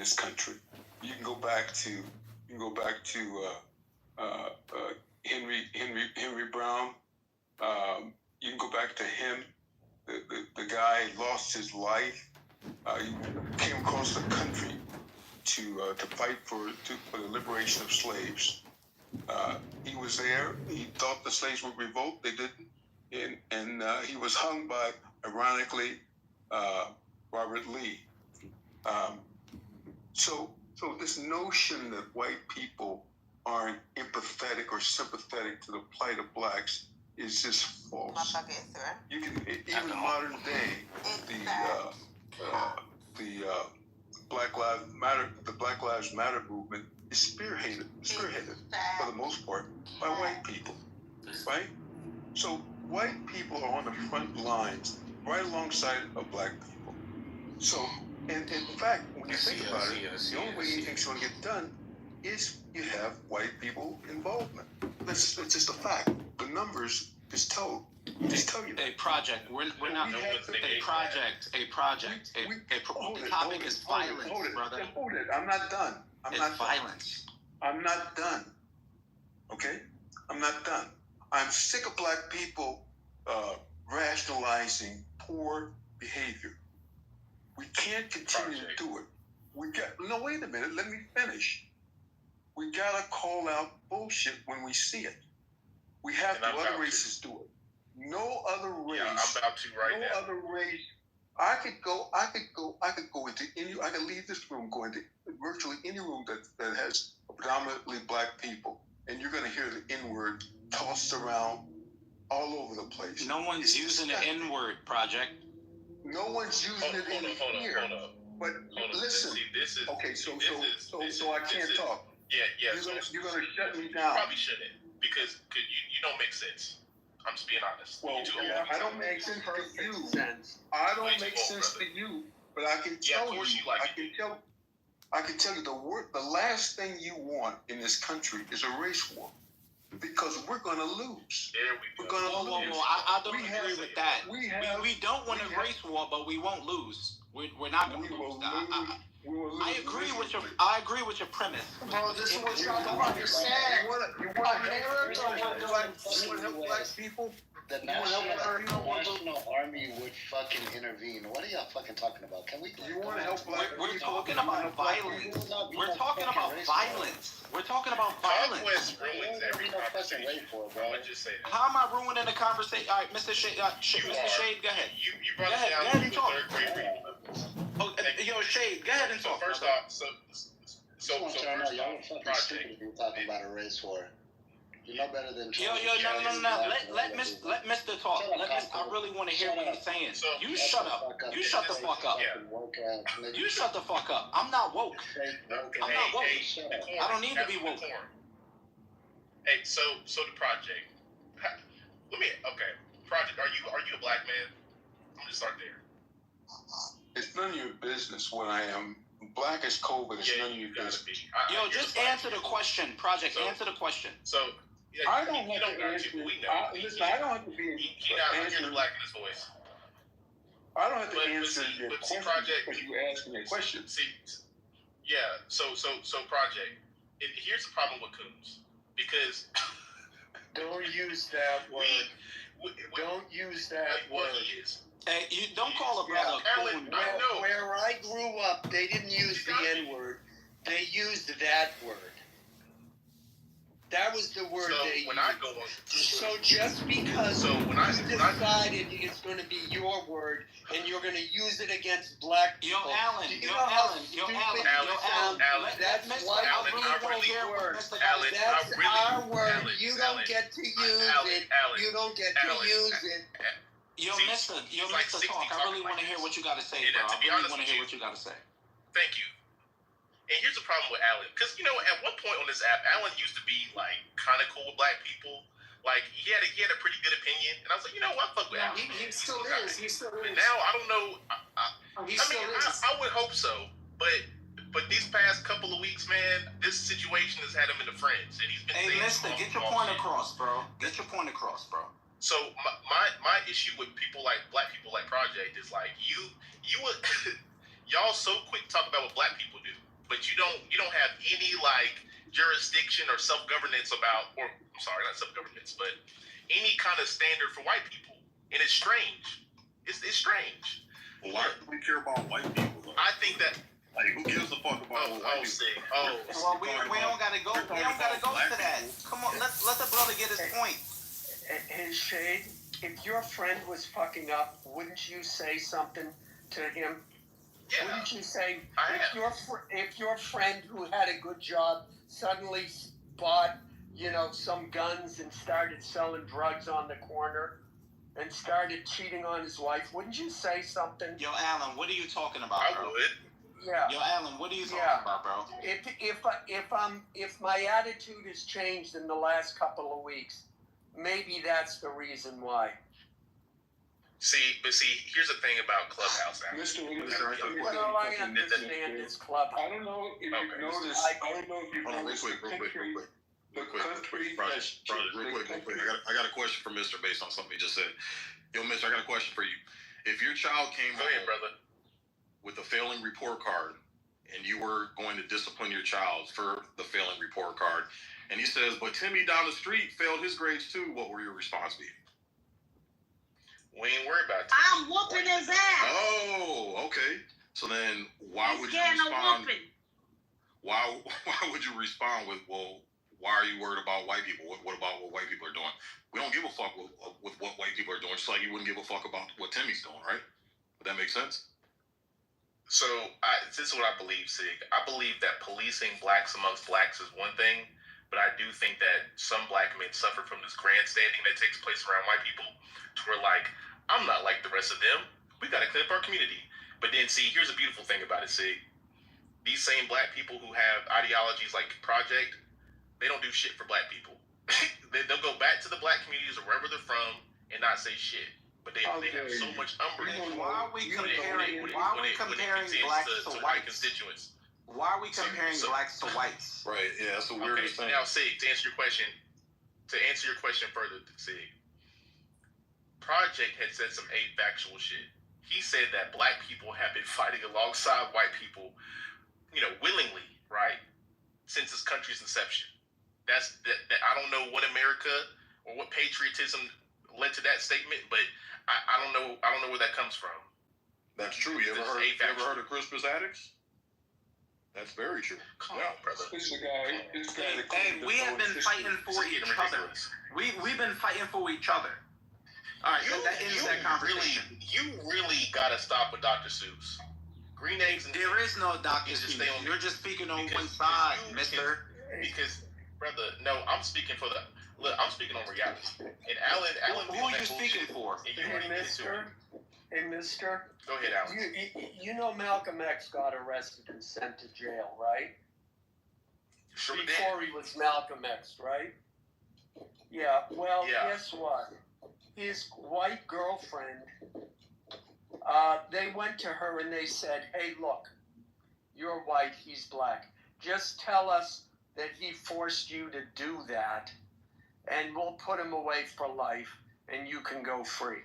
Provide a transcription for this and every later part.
this country. You can go back to Henry Brown. You can go back to him. The guy lost his life. He came across the country to fight for the liberation of slaves. He was there. He thought the slaves would revolt. They didn't, and he was hung by, ironically, Robert Lee. So this notion that white people aren't empathetic or sympathetic to the plight of blacks is just false. You can even modern day, the Black Lives Matter movement is spearheaded for the most part by white people, right? So white people are on the front lines right alongside of black people. So, and in fact, when you think about it, the only way anything's going to get done is you have white people involvement. It's just a fact. The numbers just tell you that. A project. We're not. A project. The topic is violence, brother. Hold it. I'm not done. It's violence. I'm not done. Okay? I'm not done. I'm sick of black people rationalizing poor behavior. We can't continue to do it. Wait a minute. Let me finish. We gotta call out bullshit when we see it. We have to. Other races do it. No other race. Yeah, I'm about to right now. No other race. I could go into any. I could leave this room, go into virtually any room that has predominantly black people, and you're gonna hear the N-word tossed around all over the place. No one's using the N-word, Project. No one's using it in here. But listen. See, this is okay. So I can't talk. Yeah. You're gonna shut me You down. probably shouldn't because you don't make sense. I'm just being honest. Well, I don't make sense to you. I don't make sense to you, but I can tell you. I can tell you the last thing you want in this country is a race war, because we're gonna lose. There we go. We're gonna lose. I don't agree with that. We don't want a race war, but we won't lose. We're not gonna lose. I agree with your premise. Bro, this is what y'all don't understand. You want to help black people? The National Army would fucking intervene. What are y'all fucking talking about? Can we? You want to help black people? We're talking about violence. We're talking about violence. We're talking about violence. Conquest ruins every conversation. I'm gonna just say that. How am I ruining the conversation? All right, Mr. Shade, Mr. Shade, go ahead. You brought it down to the third grade reading level. Yo, Shade, go ahead and talk. First off, so y'all are fucking stupid if you're talking about a race war. You're no better than. No. Let Mr. talk. I really want to hear what he's saying. You shut up. You shut the fuck up. You shut the fuck up. I'm not woke. I'm not woke. I don't need to be woke. Hey, so the project. Project. Are you a black man? I'm just start there. It's none of your business what I am. Black as COVID. It's none of your business. Yo, just answer the question, Project. Answer the question. So. Yeah, I don't have to answer. Listen, I don't have to be. He not hear the black in his voice. I don't have to answer your question because you asked me a question. See, yeah. So Project. Here's the problem with Coons, because don't use that word. Don't use that word. He is. Hey, you don't call a brother Alan, I know. Where I grew up, they didn't use the N-word. They used that word. That was the word they used. So just because you decided it's going to be your word and you're going to use it against black people. Alan. That's why I really word. That's our word. You don't get to use it. You don't get to use it. Yo, Mr. Talk. I really want to hear what you got to say, bro. I really want to hear what you got to say. Thank you. And here's the problem with Alan, because at one point on this app, Alan used to be like kind of cool with black people. Like he had a pretty good opinion, and I was like, what, fuck with Alan. He still is. He still is. But now I don't know. I would hope so, but these past couple of weeks, man, this situation has had him in the fringe, and he's been. Hey, Mister, get your point across, bro. Get your point across, bro. So my issue with people like black people like Project is like you would y'all so quick to talk about what black people do. you don't have any like jurisdiction or self-governance about, or I'm sorry, not self-governance, but any kind of standard for white people, and it's strange. It's strange. Well, why do we care about white people, though? I think that. Like, who gives a fuck about white people? Well, we don't gotta go. We don't gotta go to that. Come on, let the brother get his point. His shade. If your friend was fucking up, wouldn't you say something to him? Yeah. Wouldn't you say if your friend who had a good job suddenly bought, some guns and started selling drugs on the corner and started cheating on his wife, wouldn't you say something? Yo, Alan, what are you talking about, bro? I would. Yeah. Yo, Alan, what are you talking about, bro? If my attitude has changed in the last couple of weeks, maybe that's the reason why. See, here's the thing about Clubhouse. Mr. Well, I understand this club. I don't know if you noticed. I don't know if you noticed. Real quick. I got a question for Mr. based on something he just said. Yo, Mister, I got a question for you. If your child came home brother, with a failing report card, and you were going to discipline your child for the failing report card, and he says, but Timmy down the street failed his grades too, what would your response be? We ain't worried about it. I'm whooping his ass. Oh, okay. So then why would you respond? Why would you respond with, well, why are you worried about white people? What about what white people are doing? We don't give a fuck with what white people are doing, just like you wouldn't give a fuck about what Timmy's doing, right? Would that make sense? So this is what I believe, Sig. I believe that policing blacks amongst blacks is one thing, but I do think that some black men suffer from this grandstanding that takes place around white people, to where like, I'm not like the rest of them. We got to clean up our community. But then, see, here's a beautiful thing about it, Sig. These same black people who have ideologies like Project, they don't do shit for black people. They'll go back to the black communities or wherever they're from and not say shit. But they have so much umbrage. Why are we comparing blacks to whites? Constituents. Why are we comparing blacks to whites? Right. Yeah. That's a weird thing. Now, Sig, to answer your question further, Sig. Project had said some factual shit. He said that black people have been fighting alongside white people, willingly, right, since this country's inception. That I don't know what America or what patriotism led to that statement, but I don't know where that comes from. That's true. You ever heard of Crispus Attucks? That's very true. Come on, brother. This guy. Hey, we have been fighting for each other. We've been fighting for each other. All right, that ends that conversation. You really gotta stop with Dr. Seuss. Green eggs and there is no Dr. Seuss. You're just speaking on one side, Mister. Because, brother, no, I'm speaking on reality. And Alan, who are you speaking for? Hey, Mister. Go ahead, Alan. You know Malcolm X got arrested and sent to jail, right? Sure Before he was Malcolm X, right? Yeah. Well, guess what? His white girlfriend, they went to her and they said, hey, look, you're white, he's black. Just tell us that he forced you to do that, and we'll put him away for life, and you can go free.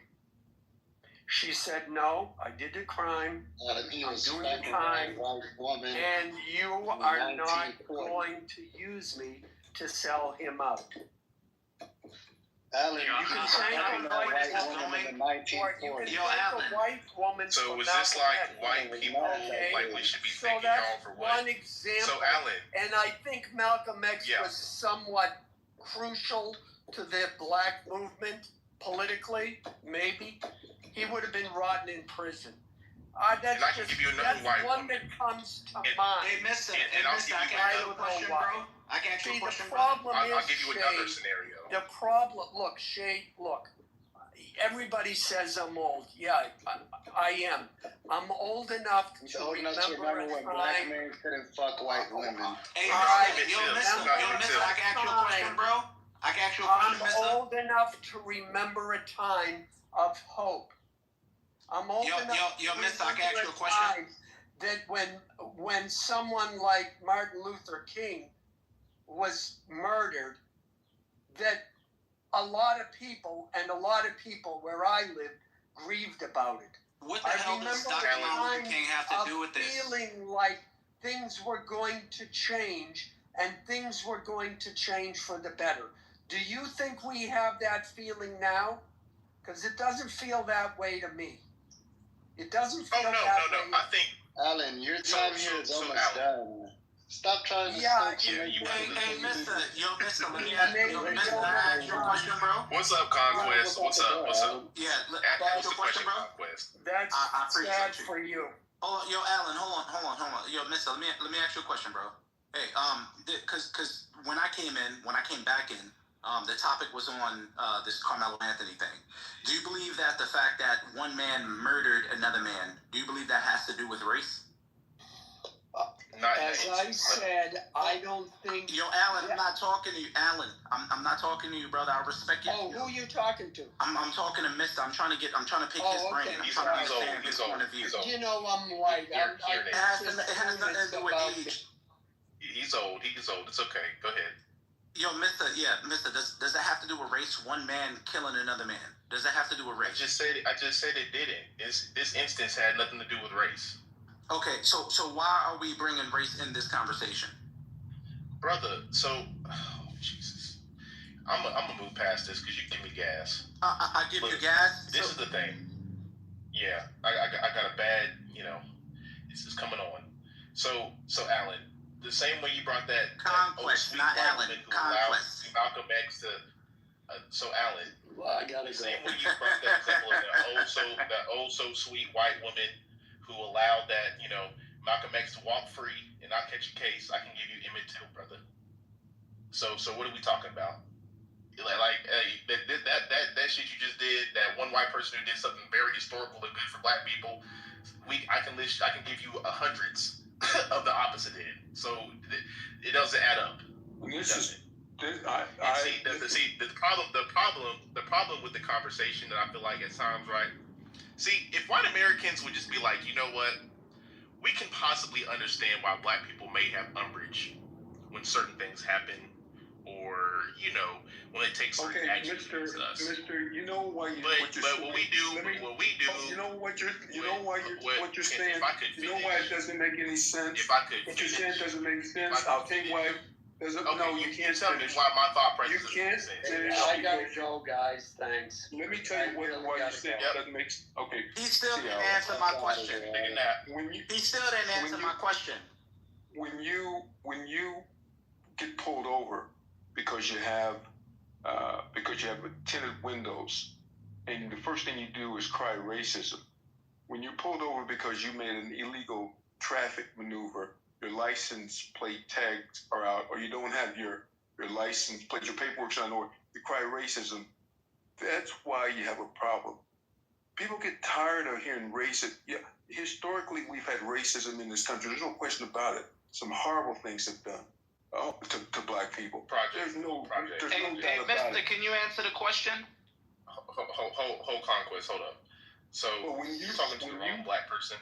She said, no, I did the crime, I'm doing the time, and you are not going to use me to sell him out. Alan, you can say a white woman. So was this like white people? Like we should be thanking y'all for what? One example. So Alan, and I think Malcolm X was somewhat crucial to the black movement politically. Maybe he would have been rotten in prison. That's one that comes to mind. Hey, Mister, I can ask you a question, bro. I can ask you a question, bro. I'll give you another scenario. The problem, look, Shay, everybody says I'm old. Yeah, I am. I'm old enough to remember when black men couldn't fuck white women. Hey, Mister, I can ask you a question, bro. I can ask you a question, Mister. I'm old enough to remember a time of hope. I'm old enough to Mister, I can ask you a question. That when someone like Martin Luther King was murdered, that a lot of people where I lived grieved about it. What the hell does Dr. Martin Luther King have to do with this? Feeling like things were going to change, and things were going to change for the better. Do you think we have that feeling now? Because it doesn't feel that way to me. It doesn't feel that way. I think, Alan, your time here is almost done. Stop trying to Hey, mister, let me ask you a question, bro. What's up, Conquest? What's up? Yeah, What's the question, bro? Conquest? That's sad for you. Oh, yo, Alan, hold on. Yo, mister, let me ask you a question, bro. Hey, cause when I came back in, the topic was on this Carmelo Anthony thing. Do you believe that the fact that one man murdered another man, do you believe that has to do with race? As I said, I don't think. Yo, Alan, I'm not talking to you, Alan. I'm not talking to you, brother. I respect you. Oh, who are you talking to? I'm talking to Mister. I'm trying to pick his brain. I'm trying to understand his point of view. You know, I'm white. It has nothing to do with age. He's old. It's okay. Go ahead. Yo, Mister. Does that have to do with race? One man killing another man. Does that have to do with race? I just said it didn't. This instance had nothing to do with race. Okay, so why are we bringing race in this conversation? Brother, Jesus. I'm gonna move past this because you give me gas. I give you gas? This is the thing. Yeah, I got a bad, this is coming on. So Alan, the same way you brought that Conquest, not Alan. Conquest. Malcolm X to, Alan, Well, I gotta the same way you brought that couple of that oh so sweet white woman who allowed that, Malcolm X to walk free and not catch a case, I can give you Emmett Till, brother. So what are we talking about? That shit you just did, that one white person who did something very historical and good for black people, I can give you hundreds of the opposite end. So it doesn't add up. The problem with the conversation that I feel like at times, right? See, if white Americans would just be like, you know what, we can possibly understand why black people may have umbrage when certain things happen, or when they take certain actions against us. Mister, you know why you. But what we do. You know what you're saying. You know why it doesn't make any sense. If I could, what you're saying doesn't make sense. I'll tell you why. No, you can't tell me finish. why my thought process. You can't finish. I gotta go, guys. Thanks. Let me tell you why you said that doesn't make sense. Okay. He still didn't answer my question. He still didn't answer my question. When you get pulled over because you have tinted windows, and the first thing you do is cry racism. When you're pulled over because you made an illegal traffic maneuver, your license plate tags are out, or you don't have your license plate, your paperwork's not in order, you cry racism. That's why you have a problem. People get tired of hearing racism. Yeah, historically, we've had racism in this country. There's no question about it. Some horrible things have done to black people. There's no doubt about Mister, can you answer the question? Hold Conquest, hold up. So, you're talking to the wrong black person.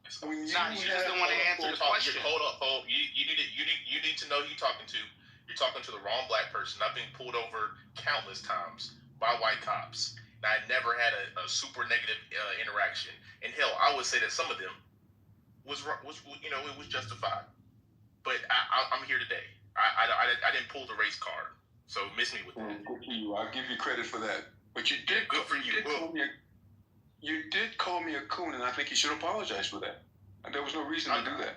You just don't want to answer the question. Hold up. You need to know who you're talking to. You're talking to the wrong black person. I've been pulled over countless times by white cops, and I never had a super negative interaction. And hell, I would say that some of them was it was justified. But I'm here today. I didn't pull the race card, so miss me with that. Good for you. I'll give you credit for that. But you did. Good for you. You did call me a coon, and I think you should apologize for that. And there was no reason to do that.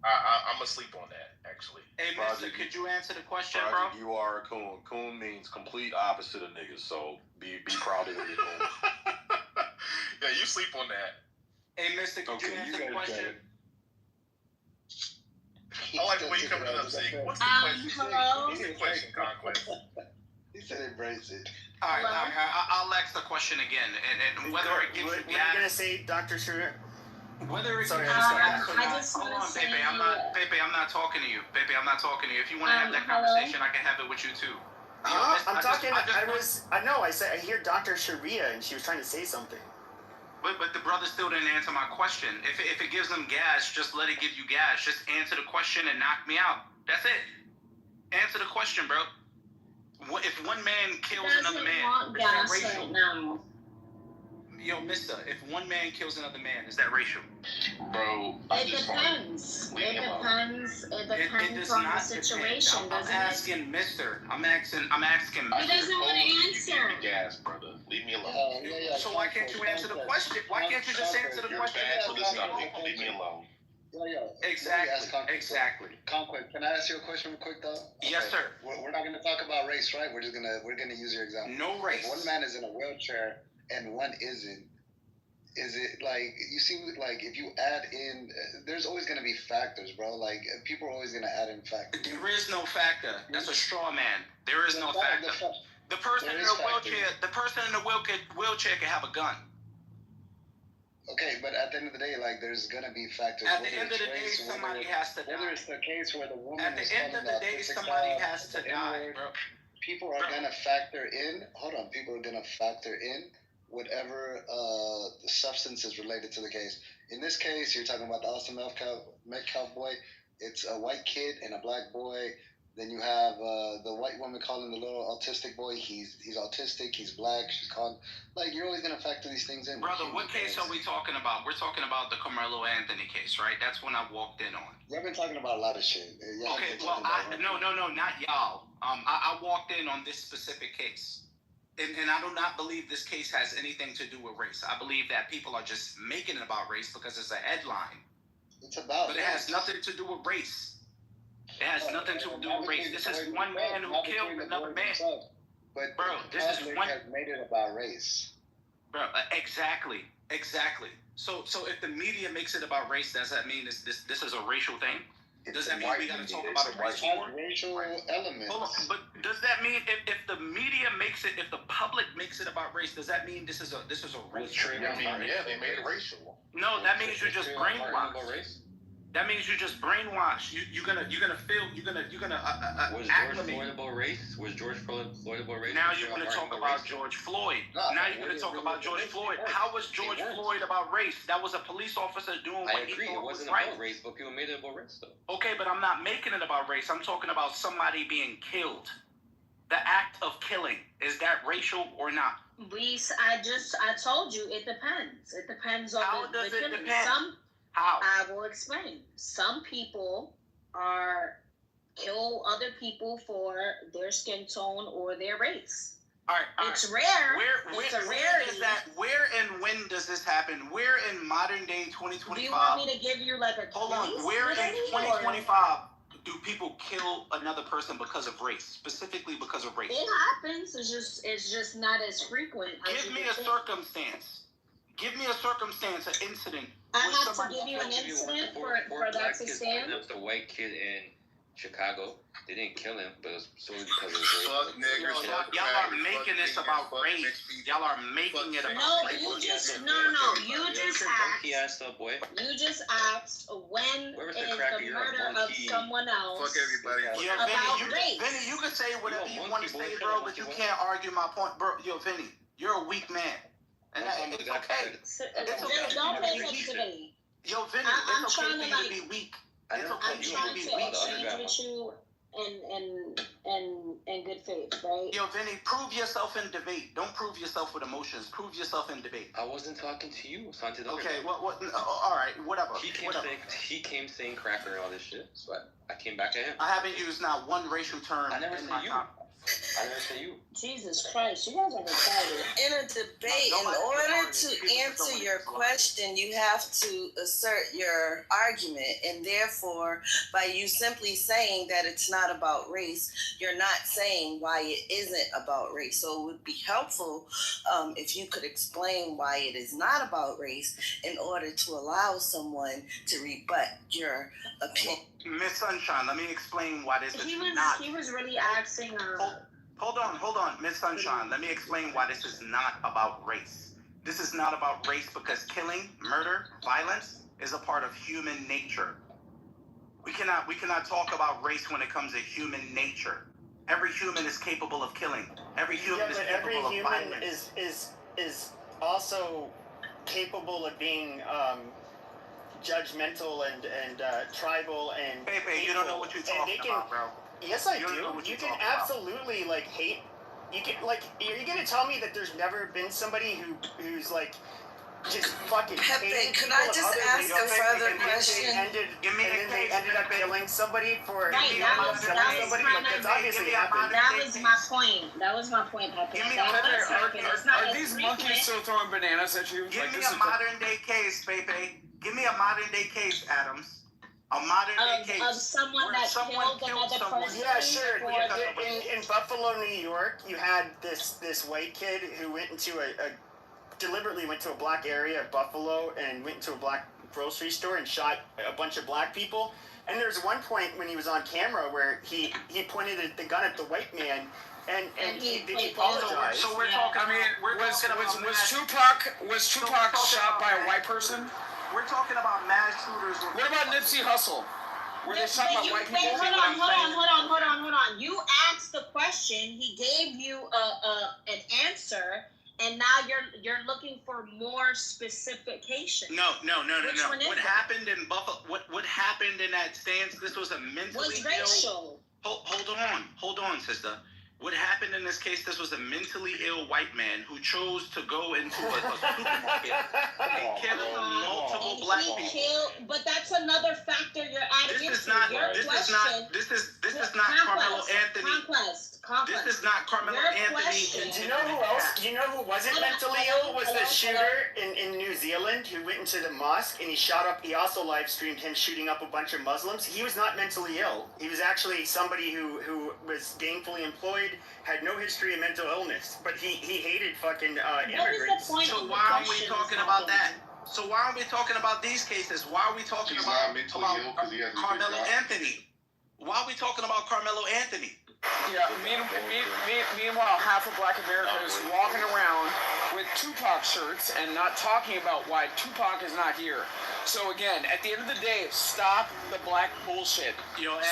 I'm asleep on that, actually. Hey, Mister, could you answer the question, Project, bro? you are a coon. Coon means complete opposite of niggas, so be proud of what you're doing. Yeah, you sleep on that. Hey, Mister, could you answer the question? I like the way you coming up, Zeke. What's the question? Hello? What's the question, Conquest? He said embrace it. All right, I'll ask the question again, and whether it gives you gas. What are you gonna say, Dr. Schroeder? Whether it's Sorry, hold on, Pepe. I'm not talking to you. Pepe, I'm not talking to you. If you want to have that conversation, I can have it with you too. I'm talking. I hear Dr. Sharia, and she was trying to say something. But the brother still didn't answer my question. If it gives them gas, just let it give you gas. Just answer the question and knock me out. That's it. Answer the question, bro. If one man kills another man, is that racial? Right now. yo, mister, if one man kills another man, is that racial? Bro, It depends. It depends on the situation. I'm asking mister. I'm asking He doesn't want to answer. Gas, brother. Leave me alone. So why can't you answer the question? Why can't you just answer the question? Bad for this topic. Leave me alone. Exactly. Conquest, can I ask you a question real quick though? Yes, sir. We're not gonna talk about race, right? We're gonna use your example. No race. If one man is in a wheelchair and one isn't, is it like you see? Like if you add in, there's always gonna be factors, bro. Like people are always gonna add in factors. There is no factor. That's a straw man. There is no factor. The person in a wheelchair can have a gun. Okay, but at the end of the day, like there's gonna be factors. At the end of the day, somebody has to die. Whether it's the case where the woman At the end of the day, somebody has to die, bro. People are gonna factor in. Hold on, people are gonna factor in whatever the substance is related to the case. In this case, you're talking about the Austin Metcalf boy. It's a white kid and a black boy. Then you have the white woman calling the little autistic boy. He's autistic. He's black. She's called. Like you're always gonna factor these things in. Brother, what case are we talking about? We're talking about the Carmelo Anthony case, right? That's when I walked in on. Y'all been talking about a lot of shit. Okay, well, no, not y'all. I walked in on this specific case. And I do not believe this case has anything to do with race. I believe that people are just making it about race because it's a headline. It's about. But it has nothing to do with race. It has nothing to do with race. This is one man who killed another man. But bro, this is one. Has made it about race. Bro, exactly. So if the media makes it about race, does that mean this is a racial thing? Does that mean we got to talk about a race war? Racial elements. Hold on, but does that mean if the media makes it, if the public makes it about race, does that mean this is a racial? Yeah, they made it racial. No, that means you're just brainwashed. That means you just brainwashed. You're gonna Was George Floyd about race? Was George Floyd about race? Now you're gonna talk about George Floyd. Now you're gonna talk about George Floyd. How was George Floyd about race? That was a police officer doing what he thought was right. It wasn't about race, but people made it about race though. Okay, but I'm not making it about race. I'm talking about somebody being killed. The act of killing, is that racial or not? I told you it depends. It depends on How does it killing. depend? How? I will explain. Some people kill other people for their skin tone or their race. All right. It's rare. Where and when does this happen? Where in modern day 2025? Do you want me to give you like a Hold on. Where in 2025 do people kill another person because of race, specifically because of race? It happens. It's just not as frequent. Give me a circumstance. Give me a circumstance, an incident. I have to give you an incident for that to stand. There was a white kid in Chicago. They didn't kill him, but it was solely because of race. Fuck niggers. Y'all are making this about race. Y'all are making it about race. You just asked. You just asked when is the murder of someone else. Fuck everybody. About race. Vinny, you can say whatever you want to say, bro, but you can't argue my point, bro. Yo, Vinny, you're a weak man. And it's okay. It's okay. Don't make it to me. Yo, Vinny, it's okay for you to be weak. It's okay. I'm trying to exchange with you in good faith, right? Yo, Vinny, prove yourself in debate. Don't prove yourself with emotions. Prove yourself in debate. I wasn't talking to you. I was talking to the other Okay, guy. all right, whatever. He came saying cracker and all this shit, so I came back at him. I haven't used not one racial term. I never said you. I never said you. Jesus Christ, you guys are retarded. In a debate, in order to answer your question, you have to assert your argument. And therefore, by you simply saying that it's not about race, you're not saying why it isn't about race. So it would be helpful if you could explain why it is not about race in order to allow someone to rebut your opinion. Miss Sunshine, let me explain why this is not. He was really asking. Hold on, Miss Sunshine. Let me explain why this is not about race. This is not about race because killing, murder, violence is a part of human nature. We cannot talk about race when it comes to human nature. Every human is capable of killing. Every human is capable of violence. is also capable of being judgmental and tribal and Pepe, you don't know what you're talking about, bro. Yes, I do. You can absolutely hate you can like, are you gonna tell me that there's never been somebody who's like just fucking Pepe, hated could people I of just other ask a religions, further and then question? they ended up killing somebody for Right, that was somebody? Like, that's obviously happened. That was my point. That was my point, Pepe. That does happen. It's not Are these monkeys still throwing bananas at you? Give me a modern day case, Pepe. Give me a modern day case, Adams. A modern day case of someone that killed another person. Yeah, sure. In Buffalo, New York, you had this white kid who went into deliberately went to a black area of Buffalo and went into a black grocery store and shot a bunch of black people. And there's one point when he was on camera where he pointed the gun at the white man and he apologized. So we're talking. I mean, was Tupac shot by a white person? We're talking about mass shooters. What about Nipsey Hussle? Were they shot by white people? Hold on. You asked the question. He gave you an answer, and now you're looking for more specification. No. What happened in Buffalo? What happened in that stance? This was a mentally was racial. Hold on, sister. What happened in this case, this was a mentally ill white man who chose to go into a supermarket and kill multiple black people. But that's another factor you're adding into. This is not Carmelo Anthony. This is not Carmelo Anthony. Do you know who else? Do you know who wasn't mentally ill? Was the shooter in New Zealand who went into the mosque and he also live streamed him shooting up a bunch of Muslims. He was not mentally ill. He was actually somebody who was gainfully employed, had no history of mental illness, but he hated fucking immigrants. So why aren't we talking about that? So why aren't we talking about these cases? Why are we talking about Carmelo Anthony? Why are we talking about Carmelo Anthony? Yeah, meanwhile, half of black America is walking around with Tupac shirts and not talking about why Tupac is not here. So again, at the end of the day, stop the black bullshit.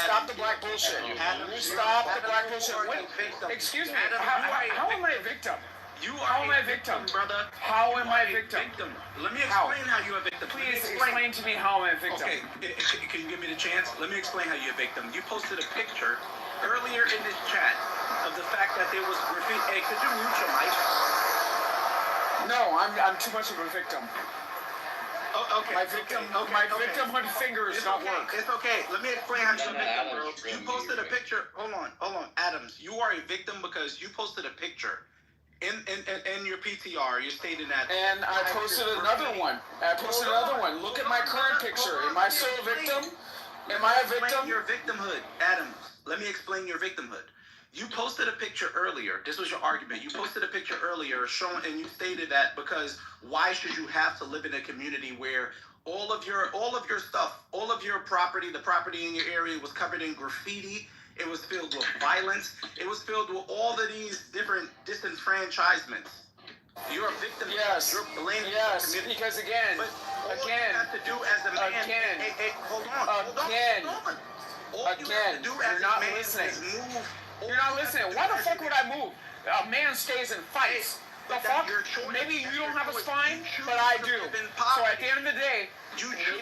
Stop the black bullshit. Stop the black bullshit. Excuse me, how am I a victim? How am I a victim, brother? How am I a victim? Let me explain how you're a victim. Please explain to me how I'm a victim. Okay, can you give me the chance? Let me explain how you're a victim. You posted a picture earlier in this chat of the fact that there was graffiti. Hey, could you mute your mic? No, I'm too much of a victim. Oh, okay. My victimhood fingers don't work. It's okay. Let me explain how you're a victim, bro. You posted a picture. Hold on, Adams. You are a victim because you posted a picture in your PTR. You stated that. And I posted another one. Look at my current picture. Am I still a victim? Am I a victim? Your victimhood, Adams. Let me explain your victimhood. You posted a picture earlier. This was your argument. You posted a picture earlier showing, and you stated that because why should you have to live in a community where all of your stuff, all of your property, the property in your area was covered in graffiti. It was filled with violence. It was filled with all of these different disenfranchisements. You're a victim. Yes. You're blaming yes. the community. Because again, you have to do as a man. Hold on. You're not listening. You're not listening. Why the fuck would I move? A man stays and fights. The fuck? Maybe you don't have a spine, but I do. So at the end of the day,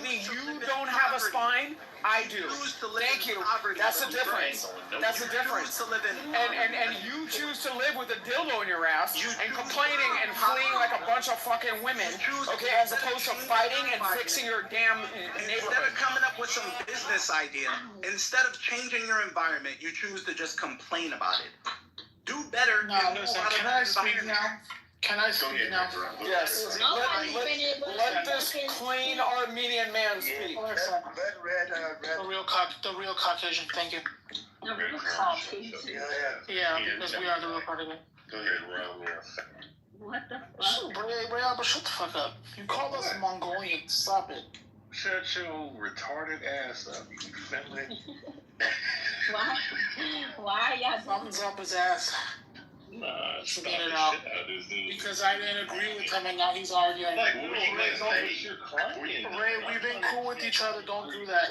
maybe you don't have a spine, I do. Thank you. That's the difference. That's the difference. And you choose to live with a dildo in your ass and complaining and fleeing like a bunch of fucking women, okay, as opposed to fighting and fixing your damn neighborhood. Instead of coming up with some business idea, instead of changing your environment, you choose to just complain about it. Do better. No, listen, can I speak now? Can I speak now? Yes. Let this clean Armenian man speak. The real Caucasian, thank you. The real Caucasian. Yeah, because we are the real Caucasian. Go ahead, Ron. What the fuck? Bro, shut the fuck up. You call us Mongolian. Stop it. Shut your retarded ass up, you family. Why y'all? Thumbs up his ass. Nah, forget it out. Because I didn't agree with him and now he's arguing. Like, what are you gonna say? Ray, we've been cool with each other. Don't do that.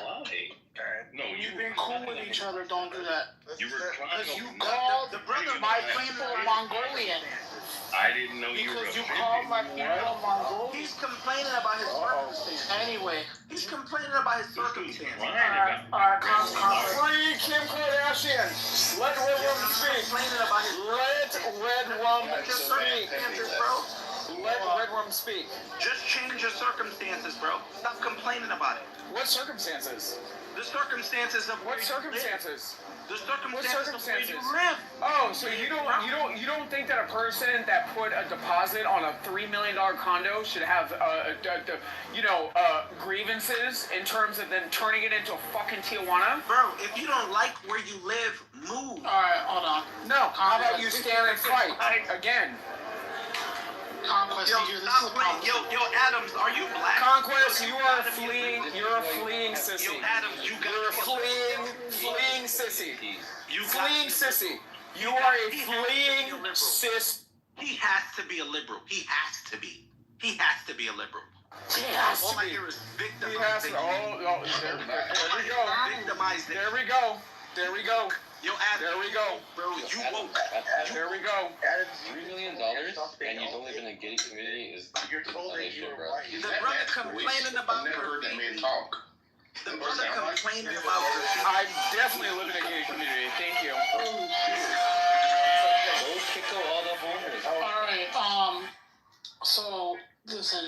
No, you've been cool with each other. Don't do that. You were because you called my people Mongolian. I didn't know you were. Because you called my people Mongolian. He's complaining about his circumstance. Anyway. He's complaining about his circumstance. Alright, Free Kim Kardashian. Let Red Rum speak. Let Red Rum speak. Let Red Rum speak. Just change your circumstances, bro. Stop complaining about it. What circumstances? The circumstances of what circumstances? The circumstances of where you live. Oh, so you don't think that a person that put a deposit on a $3 million condo should have grievances in terms of them turning it into a fucking Tijuana? Bro, if you don't like where you live, move. All right, hold on. No, how about you stand and fight again? Conquest, yo, Adams, are you black? Conquest, you are fleeing. You're a fleeing sissy. Yo, Adams, you're a fleeing sissy. Fleeing sissy. You are a fleeing sis. He has to be a liberal. He has to be a liberal. All I hear is victimizing. There we go. Yo, Adam, there we go. Bro, you woke. There we go. $3 million and you don't live in a gated community is another shit, bro. The brother complaining about graffiti. The brother complaining about graffiti. I definitely live in a gated community. Thank you. Go kick out all the homeless. Alright, so, listen.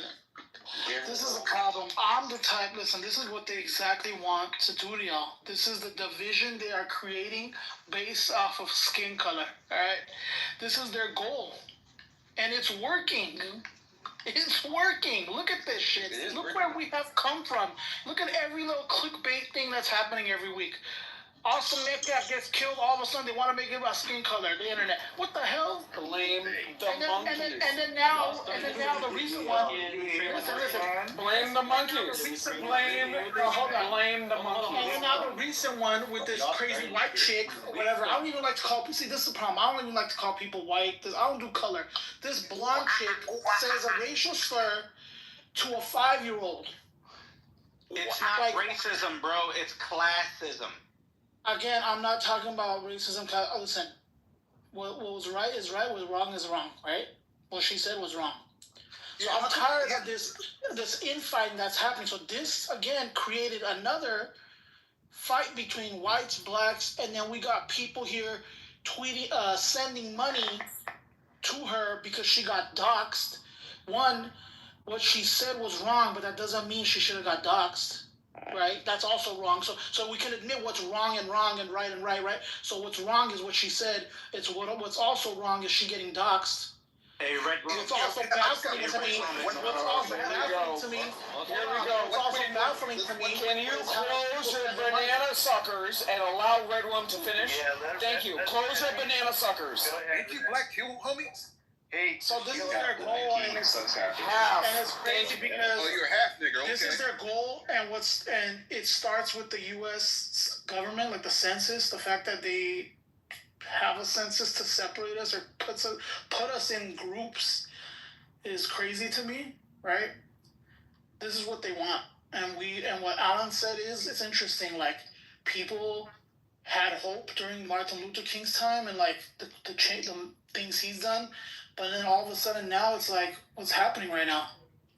This is the problem. I'm the type, listen, this is what they exactly want to do to y'all. This is the division they are creating based off of skin color, alright? This is their goal. And it's working. It's working. Look at this shit. Look where we have come from. Look at every little clickbait thing that's happening every week. Awesome Metcalf gets killed, all of a sudden they want to make it about skin color, the internet. What the hell? Blame the monkeys. And then now the reason why. Listen. Blame the monkeys. Blame the monkeys. And then now the recent one with this crazy white chick, or whatever. I don't even like to call people. See, this is the problem. I don't even like to call people white. I don't do color. This blonde chick says a racial slur to a 5-year-old. It's not racism, bro. It's classism. Again, I'm not talking about racism. Listen, what was right is right, what was wrong is wrong, right? What she said was wrong. So I'm tired of this infighting that's happening. So this, again, created another fight between whites, blacks, and then we got people here tweeting, sending money to her because she got doxxed. One, what she said was wrong, but that doesn't mean she should have got doxxed. Right? That's also wrong. So we can admit what's wrong and right and right. So what's wrong is what she said. What's also wrong is she getting doxxed. Hey, Red Room. It's also baffling to me. What's also baffling to me. Here we go. What's also baffling to me. Can you close your banana suckers and allow Red Room to finish? Thank you. Close your banana suckers. Thank you, Black Hugh, homies. Hey, so this is their goal, and it's crazy because you're half nigger. Okay. This is their goal, and it starts with the U.S. government, like the census, the fact that they have a census to separate us or put us in groups is crazy to me, right? This is what they want, and what Alan said is it's interesting. Like people had hope during Martin Luther King's time, and like the things he's done. But then all of a sudden now it's like, what's happening right now?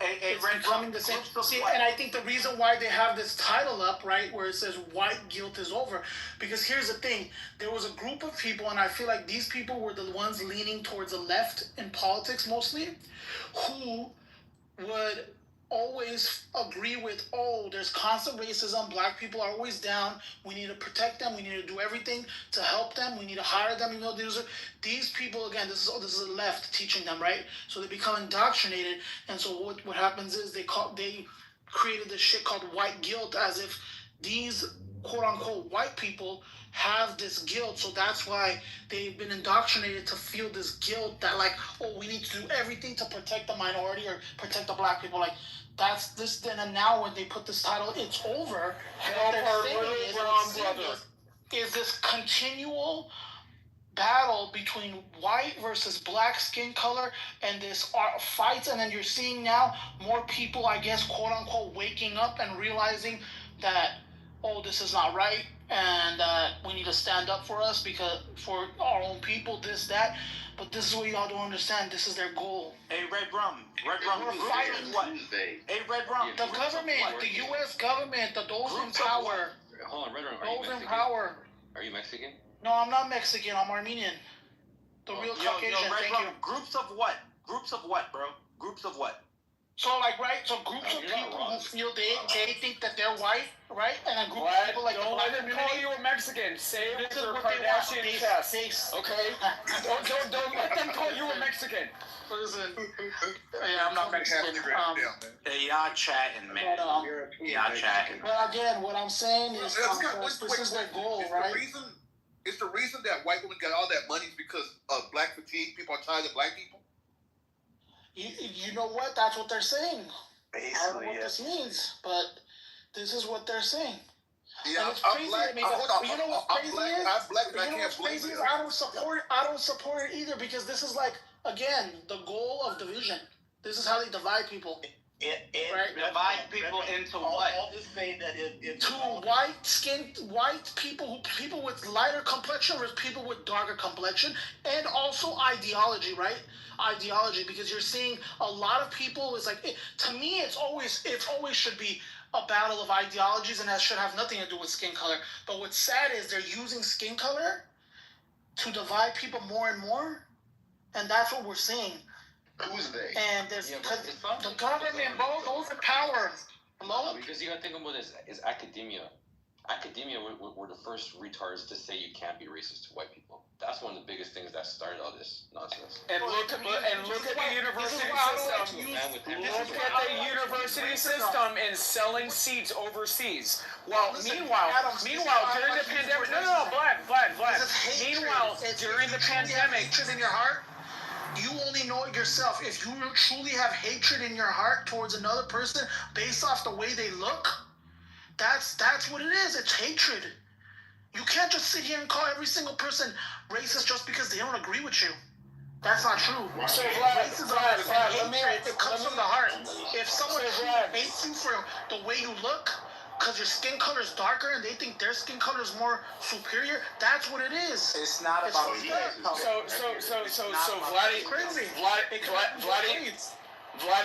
It's becoming the same. See, and I think the reason why they have this title up, right, where it says white guilt is over, because here's the thing. There was a group of people, and I feel like these people were the ones leaning towards the left in politics mostly, who would always agree with, there's constant racism, black people are always down, we need to protect them, we need to do everything to help them, we need to hire them, these people, again, this is the left teaching them, right? So they become indoctrinated, and so what happens is they created this shit called white guilt, as if these quote-unquote white people have this guilt, so that's why they've been indoctrinated to feel this guilt that like, we need to do everything to protect the minority or protect the black people. Like that's this then, and now when they put this title, it's over. Help our little brown brother. Is this continual battle between white versus black skin color and this fights, and then you're seeing now more people, I guess, quote unquote, waking up and realizing that this is not right, and we need to stand up for us because for our own people, this, that. But this is what y'all don't understand. This is their goal. Hey, Red Rum. We're fighting what? Hey, Red Rum. The government, the U.S. government, those in power. Hold on, Red Rum. Those in power. Are you Mexican? No, I'm not Mexican. I'm Armenian. The real Caucasian. Thank you. Groups of what? Groups of what, bro? Groups of what? So groups of people who feel they think that they're white, right? And a group of people like don't let them call you a Mexican. Say it with your Kardashian chest. Okay? Don't let them call you a Mexican. Listen, I'm not Mexican. Hey, y'all chatting, man. Y'all chatting. But again, what I'm saying is, this is their goal, right? It's the reason that white women got all that money is because of black fatigue. People are tired of black people. You know what? That's what they're saying. Basically, I don't know what this means, but this is what they're saying. Yeah, and it's crazy. Black. Hold on. You know what's crazy is? I'm black and I You know can't what's crazy is? I don't support it either, because this is again, the goal of division. This is how they divide people. Right? Divide people into what? I'll just say that to white people with lighter complexion versus people with darker complexion, and also ideology, right? Ideology, because you're seeing a lot of people. It's to me, it always should be a battle of ideologies, and that should have nothing to do with skin color. But what's sad is they're using skin color to divide people more and more, and that's what we're seeing. Who's they? And there's the government, bro, those in power. Hello? Because you gotta think about this is academia. Academia were the first retards to say you can't be racist to white people. That's one of the biggest things that started all this nonsense. And look at the university system. Look at the university system in selling seats overseas. Well, meanwhile, during the pandemic, Vlad. Meanwhile, during the pandemic, in your heart. You only know it yourself. If you truly have hatred in your heart towards another person based off the way they look, that's what it is. It's hatred. You can't just sit here and call every single person racist just because they don't agree with you. That's not true. So Vlad, it comes from the heart. If someone hates you for the way you look, because your skin color is darker and they think their skin color is more superior, that's what it is. It's not about skin color. So Vladdy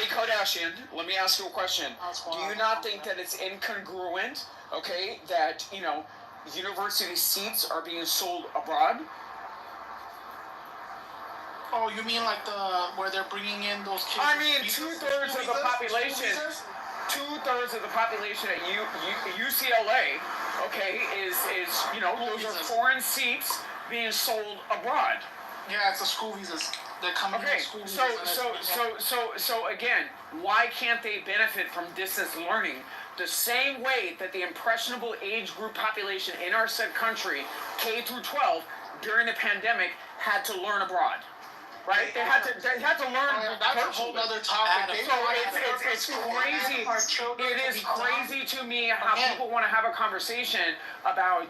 Kardashian, let me ask you a question. Do you not think that it's incongruent, okay, that, university seats are being sold abroad? Oh, you mean where they're bringing in those kids? I mean, two-thirds of the population at UCLA, okay, is those are foreign seats being sold abroad. Yeah, it's the school visas. They're coming. Okay, so again, why can't they benefit from distance learning the same way that the impressionable age group population in our said country, K through 12, during the pandemic, had to learn abroad? Right? They had to learn. That's a whole other topic. So it's crazy. It is crazy to me how people want to have a conversation about our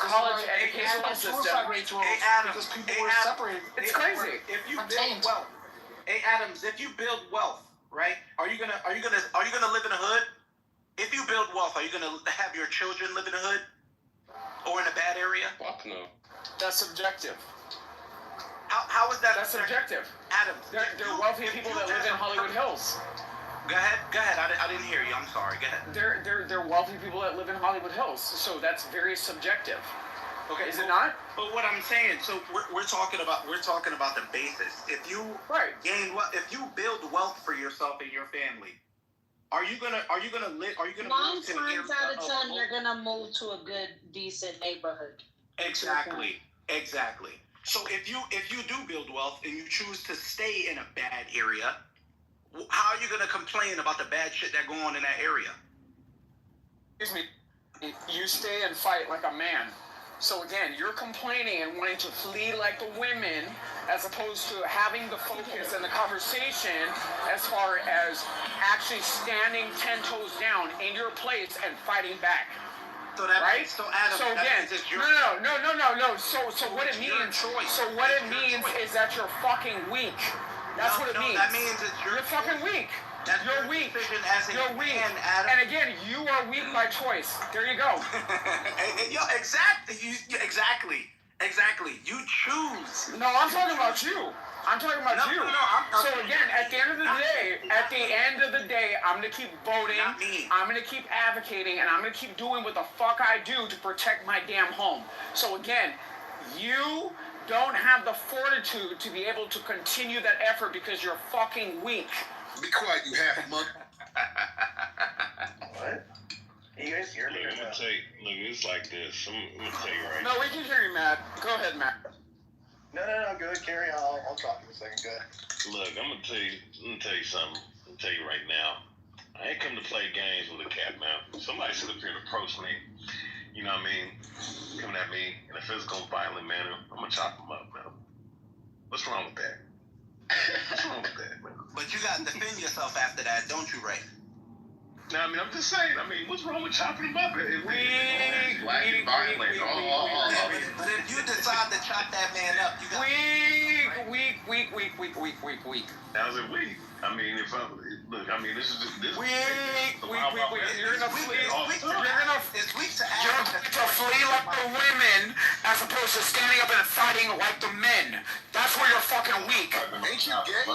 college educational system. Because people were separated. It's crazy. If you build wealth, Adams, if you build wealth, right? Are you gonna live in a hood? If you build wealth, are you gonna have your children live in a hood or in a bad area? Fuck no. That's subjective. How is that? That's subjective. Adams. They're wealthy people that live in Hollywood Hills. Go ahead. I didn't hear you. I'm sorry. Go ahead. They're wealthy people that live in Hollywood Hills. So that's very subjective. Okay, is it not? But what I'm saying, so we're talking about the basis. If you if you build wealth for yourself and your family, are you gonna live? Are you gonna 9 times out of 10 you're gonna move to a good, decent neighborhood? Exactly. So if you do build wealth and you choose to stay in a bad area, how are you gonna complain about the bad shit that go on in that area? Excuse me. You stay and fight like a man. So again, you're complaining and wanting to flee like the women, as opposed to having the focus and the conversation as far as actually standing 10 toes down in your place and fighting back. So that right? So Adam, so again, no. So what it means? So what it means is that you're fucking weak. That's what it means. That means that you're fucking weak. You're weak. You're weak. And again, you are weak by choice. There you go. Exactly. You choose. No, I'm talking about you. I'm talking about you. So again, at the end of the day, I'm gonna keep voting. I'm gonna keep advocating, and I'm gonna keep doing what the fuck I do to protect my damn home. So again, you don't have the fortitude to be able to continue that effort because you're fucking weak. Be quiet, you half month. What? You guys hear me? Look, it's like this. I'm gonna tell you right now. No, we can hear you, Matt. Go ahead, Matt. No, go ahead, carry on. I'll talk in a second. Go ahead. Look, I'm gonna tell you something. I'm gonna tell you right now. I ain't come to play games with a cat, man. Somebody sit up here and approach me, you know what I mean, coming at me in a physical, violent manner. I'm gonna chop them up, man. What's wrong with that? What's wrong with that, man? But you gotta defend yourself after that, don't you, Ray? No, I mean, I'm just saying. I mean, what's wrong with chopping them up? But if you decide to chop that man up, you got weak. How's it weak? I mean, this is this. Weak. You're gonna flee. It's weak to ask. You're going to flee like the women as opposed to standing up and fighting like the men. That's where you're fucking weak. Ain't you gay?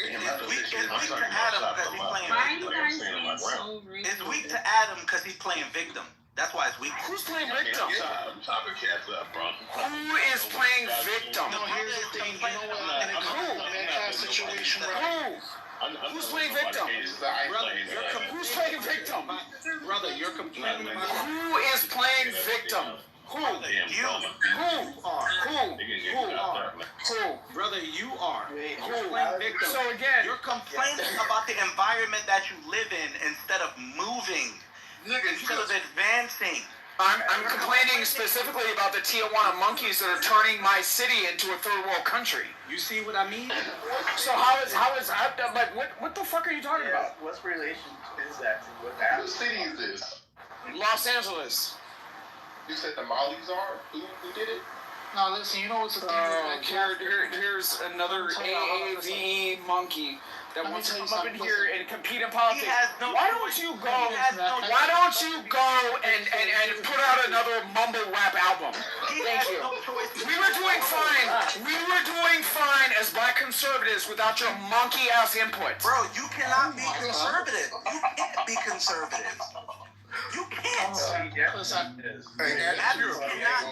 It's weak to Adam because he's playing. Why are you guys being so rude? It's weak to Adam because he's playing victim. That's why it's weak. Who's playing victim? I'm chopping cats up, bro. Who is playing victim? No, here's the thing. You know what? In a Metcalf situation, right? Who's playing victim? Who's playing victim? Brother, you're complaining about who is playing victim? Who? You. Who? Brother, you are. You're playing victim. So again, you're complaining about the environment that you live in instead of moving, instead of advancing. I'm complaining specifically about the Tijuana monkeys that are turning my city into a third world country. You see what I mean? So like what the fuck are you talking about? What relation is that to what happened? What city is this? Los Angeles. You said the Mollies are? Who did it? No, listen, you know what's the thing? Here's another AAVE monkey that wants to come up in here and compete in politics. Why don't you go and put out another mumble rap album? Thank you. We were doing fine as black conservatives without your monkey ass input. Bro, you cannot be conservative. You can't be conservative. You can't.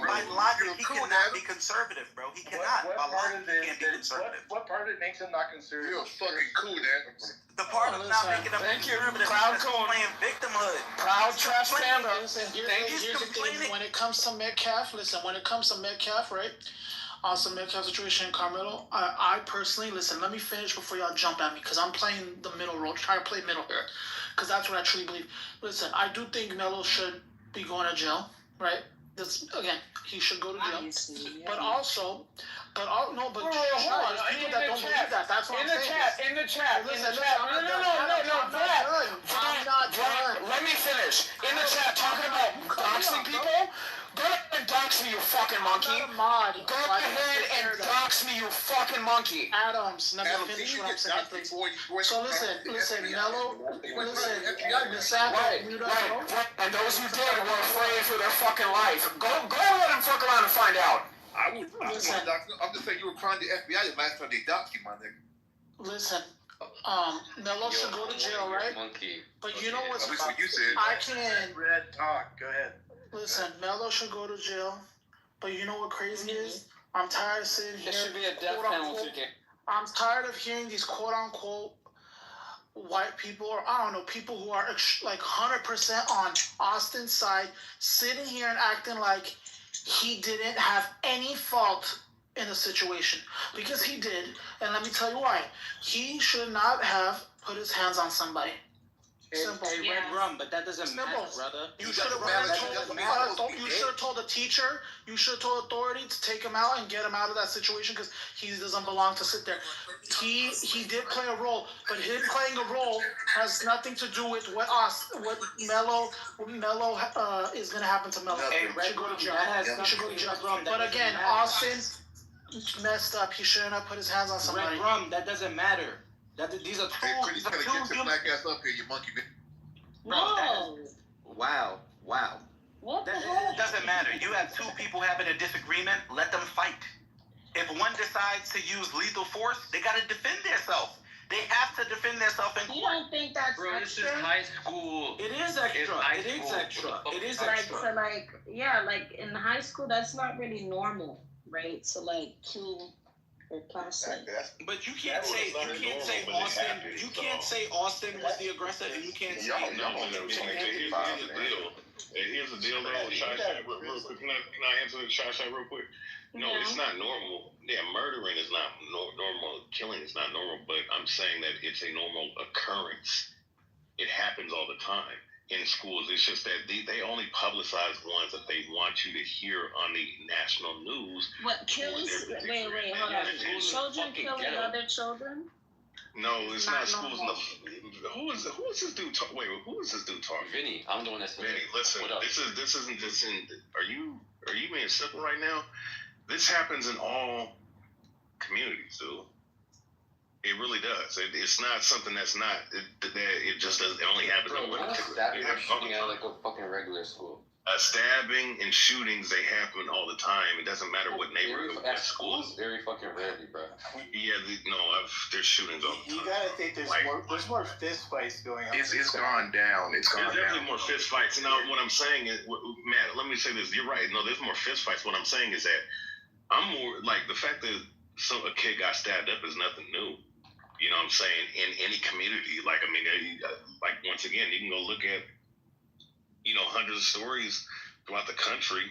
By logic, he cannot be conservative, bro. He cannot. By logic, he can't be conservative. What part of it makes him not conservative? You're fucking cool, Dad. The part of not making him conservative Proud is playing victimhood. Proud trash panda. Here's the thing. When it comes to Metcalf, right? Also, Metcalf situation in Carmelo. I personally, listen, let me finish before y'all jump at me, because I'm playing the middle role, trying to play middle here, because that's what I truly believe. Listen, I do think Melo should be going to jail, right? Again, he should go to jail. But hold on. People that don't believe that. That's what I'm saying. In the chat. No. I'm not done. Let me finish. In the chat, talking about doxing people. Go ahead and dox me, you fucking monkey. Go ahead and dox me, you fucking monkey. Adams, let me finish what I'm saying, please. So listen, Melo, Right. And those who did were afraid for their fucking life. Go let them fuck around and find out. I'm just saying you were crying to FBI the last time they doxed you, my nigga. Listen. Melo should go to jail, right? But you know what's what you said. I can Red talk. Go ahead. Listen, Melo should go to jail, but you know what crazy is? I'm tired of sitting here. There should be a death penalty. I'm tired of hearing these quote-unquote white people, or I don't know, people who are like 100% on Austin's side, sitting here and acting like he didn't have any fault in the situation. Because he did, and let me tell you why. He should not have put his hands on somebody. Simple. Hey, Red Rum, but that doesn't matter, brother. You should have told the teacher, you should have told authority to take him out and get him out of that situation, because he doesn't belong to sit there. He did play a role, but him playing a role has nothing to do with what Melo is going to happen to Melo. Hey, He should go to jail. But again, Austin messed up. He shouldn't have put his hands on somebody. Red Rum, that doesn't matter. These are Hey, pretty gotta get your black ass up here, you monkey bitch. Whoa. Wow. What the It hell? doesn't matter. You have two people having a disagreement, let them fight. If one decides to use lethal force, they got to defend themselves. They have to defend themselves in court. You don't think that's Bro, extra? this is high school. It is extra. It is extra. It is extra. Like, so like, yeah, like in high school, that's not really normal, right? So like kill or plastic. But you can't say Austin. You can't say Austin was the aggressor, and you can't say Here's the deal, though. Real quick. Can I answer the Shy real quick? No, it's not normal. Yeah, murdering is not normal. Killing is not normal. But I'm saying that it's a normal occurrence. It happens all the time in schools. It's just that they only publicize ones that they want you to hear on the national news. What kills? Wait, hold on. Children killing other children? No, it's not schools. No. Who is this dude talking? Wait, who is this dude talking? Vinny, I'm the one that's Vinny. Listen, this isn't just in. Are you being simple right now? This happens in all communities, dude. It really does. It's not something that's not. It just doesn't. It only happens in one. Stabbing or shooting at like a fucking regular school. Stabbing and shootings, they happen all the time. It doesn't matter what neighborhood, what school. Very fucking rarely, bro. Yeah, there's shootings all the time. You gotta think there's more fist fights going on. It's gone down. It's gone down. There's definitely more fist fights. Now, what I'm saying is, Matt, let me say this. You're right. No, there's more fist fights. What I'm saying is that I'm more like the fact that a kid got stabbed up is nothing new. You know what I'm saying? In any community, like, I mean, like, once again, you can go look at, hundreds of stories throughout the country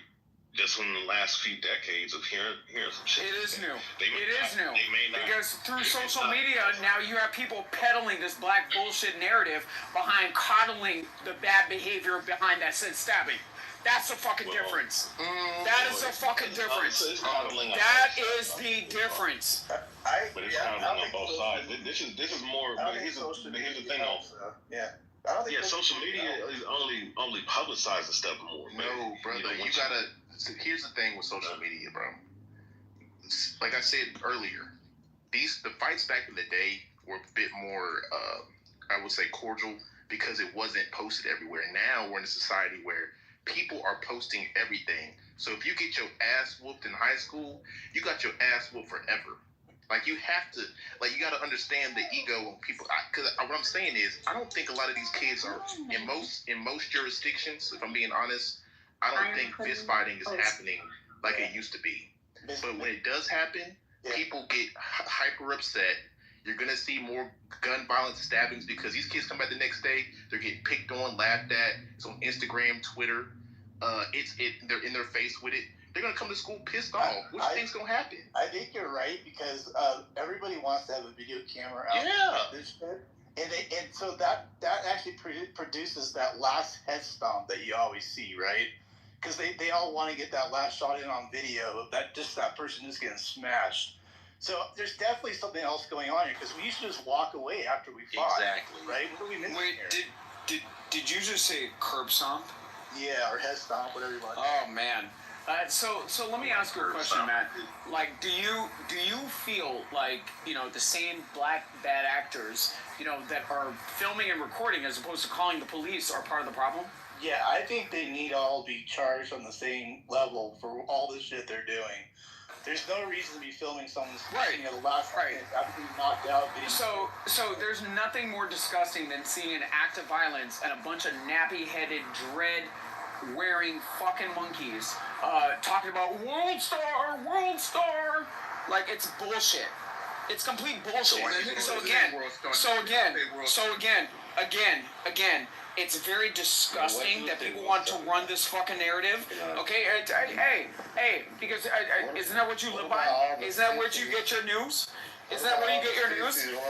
just in the last few decades of hearing some shit. It is new. It is new. Because through social media, now you have people peddling this black bullshit narrative behind coddling the bad behavior behind that said stabbing. That's the fucking difference. That is the fucking difference. That is the difference. But it's coddling on both sides. This is more. But here's the thing, though. Yeah, social media is only publicizing stuff more. No, brother, you gotta. Here's the thing with social media, bro. Like I said earlier, the fights back in the day were a bit more, I would say, cordial because it wasn't posted everywhere. Now we're in a society where people are posting everything. So if you get your ass whooped in high school, you got your ass whooped forever. Like, you have to, you got to understand the ego of people. Because what I'm saying is, I don't think a lot of these kids are, in most jurisdictions, if I'm being honest, I don't think fist fighting is happening like it used to be. But when it does happen, people get hyper upset. You're going to see more gun violence, stabbings, because these kids come back the next day, they're getting picked on, laughed at. It's on Instagram, Twitter. They're in their face with it. They're going to come to school pissed off. Which thing's going to happen? I think you're right, because everybody wants to have a video camera out. Yeah. And so that actually produces that last head stomp that you always see, right? Because they all want to get that last shot in on video, that person is getting smashed. So there's definitely something else going on here, because we used to just walk away after we fought. Exactly. Right? What are we missing here? Did you just say curb stomp? Yeah, or head stomp, whatever you want. Oh man. So let me ask you a question, Matt. Like, do you feel like, the same black bad actors, that are filming and recording as opposed to calling the police are part of the problem? Yeah, I think they need all be charged on the same level for all the shit they're doing. There's no reason to be filming someone's at the last minute after being knocked out. So there's nothing more disgusting than seeing an act of violence and a bunch of nappy-headed, dread-wearing fucking monkeys talking about world star. Like, it's bullshit. It's complete bullshit. So again, it's very disgusting that people want to run this fucking narrative. Okay, hey, because isn't that what you live by? Isn't that where you get your news? Isn't that where you get your news? Sitting in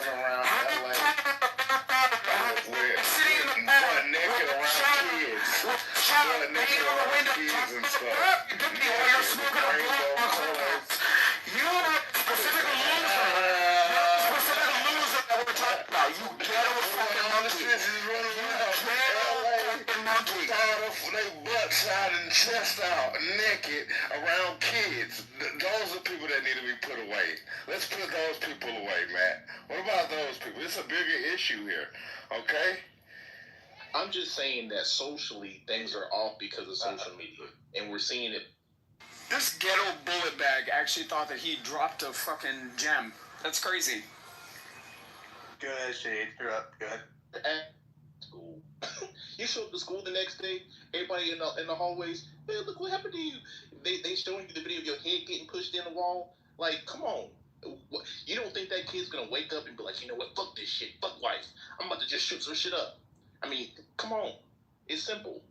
the back, naked around kids, banging on the window, you're smoking a blunt. You're the specific loser. That we're talking about. You ghetto fucking monkey. They butts out and chest out, naked, around kids. Those are people that need to be put away. Let's put those people away, Matt. What about those people? It's a bigger issue here, okay? I'm just saying that socially, things are off because of social media. And we're seeing it This ghetto bullet bag actually thought that he dropped a fucking gem. That's crazy. Go ahead, Shade. You're up. Go ahead. At school. You show up to school the next day, everybody in the hallways, man, look what happened to you. They showing you the video of your head getting pushed in the wall. Like, come on. You don't think that kid's gonna wake up and be like, you know what, fuck this shit, fuck life. I'm about to just shoot some shit up. I mean, come on. It's simple.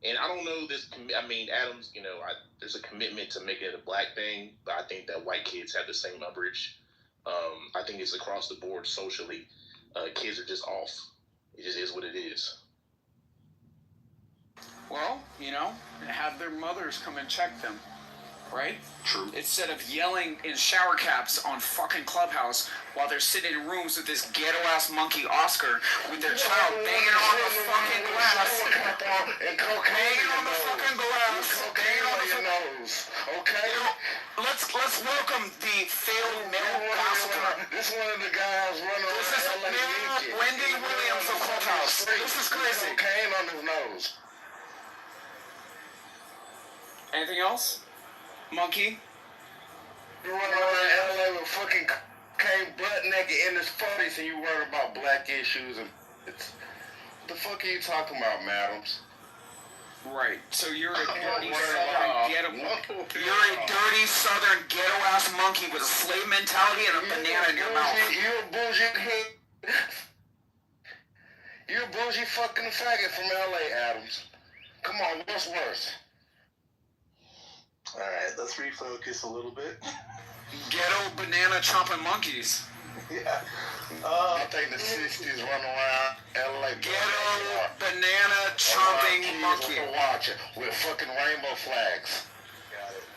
And I don't know this. I mean, Adams, you know, there's a commitment to make it a black thing, but I think that white kids have the same umbrage. I think it's across the board socially. Kids are just off. It just is what it is. Well, you know, have their mothers come and check them, right? True. Instead of yelling in shower caps on fucking Clubhouse while they're sitting in rooms with this ghetto-ass monkey Oscar with their child banging on the fucking glass. And cocaine Banging on the fucking glass. cocaine on your nose. Okay? Let's welcome the failed male gossiper. This one of the guys running This is around Mayor Wendy Williams of Clubhouse. This is crazy. Cocaine on his nose. Anything else? Monkey? You run around LA with fucking cocaine butt naked in his face and you worry about black issues and what the fuck are you talking about, madams? Right. So you're a dirty southern ghetto. You're a dirty southern ghetto ass monkey with a slave mentality and a banana in your mouth. You're a bougie. You're a bougie fucking faggot from LA, Adams. Come on, what's worse? All right, let's refocus a little bit. Ghetto banana chomping monkeys. Yeah. I think the 60s run around LA. Ghetto banana chomping monkey. Watch it with fucking rainbow flags.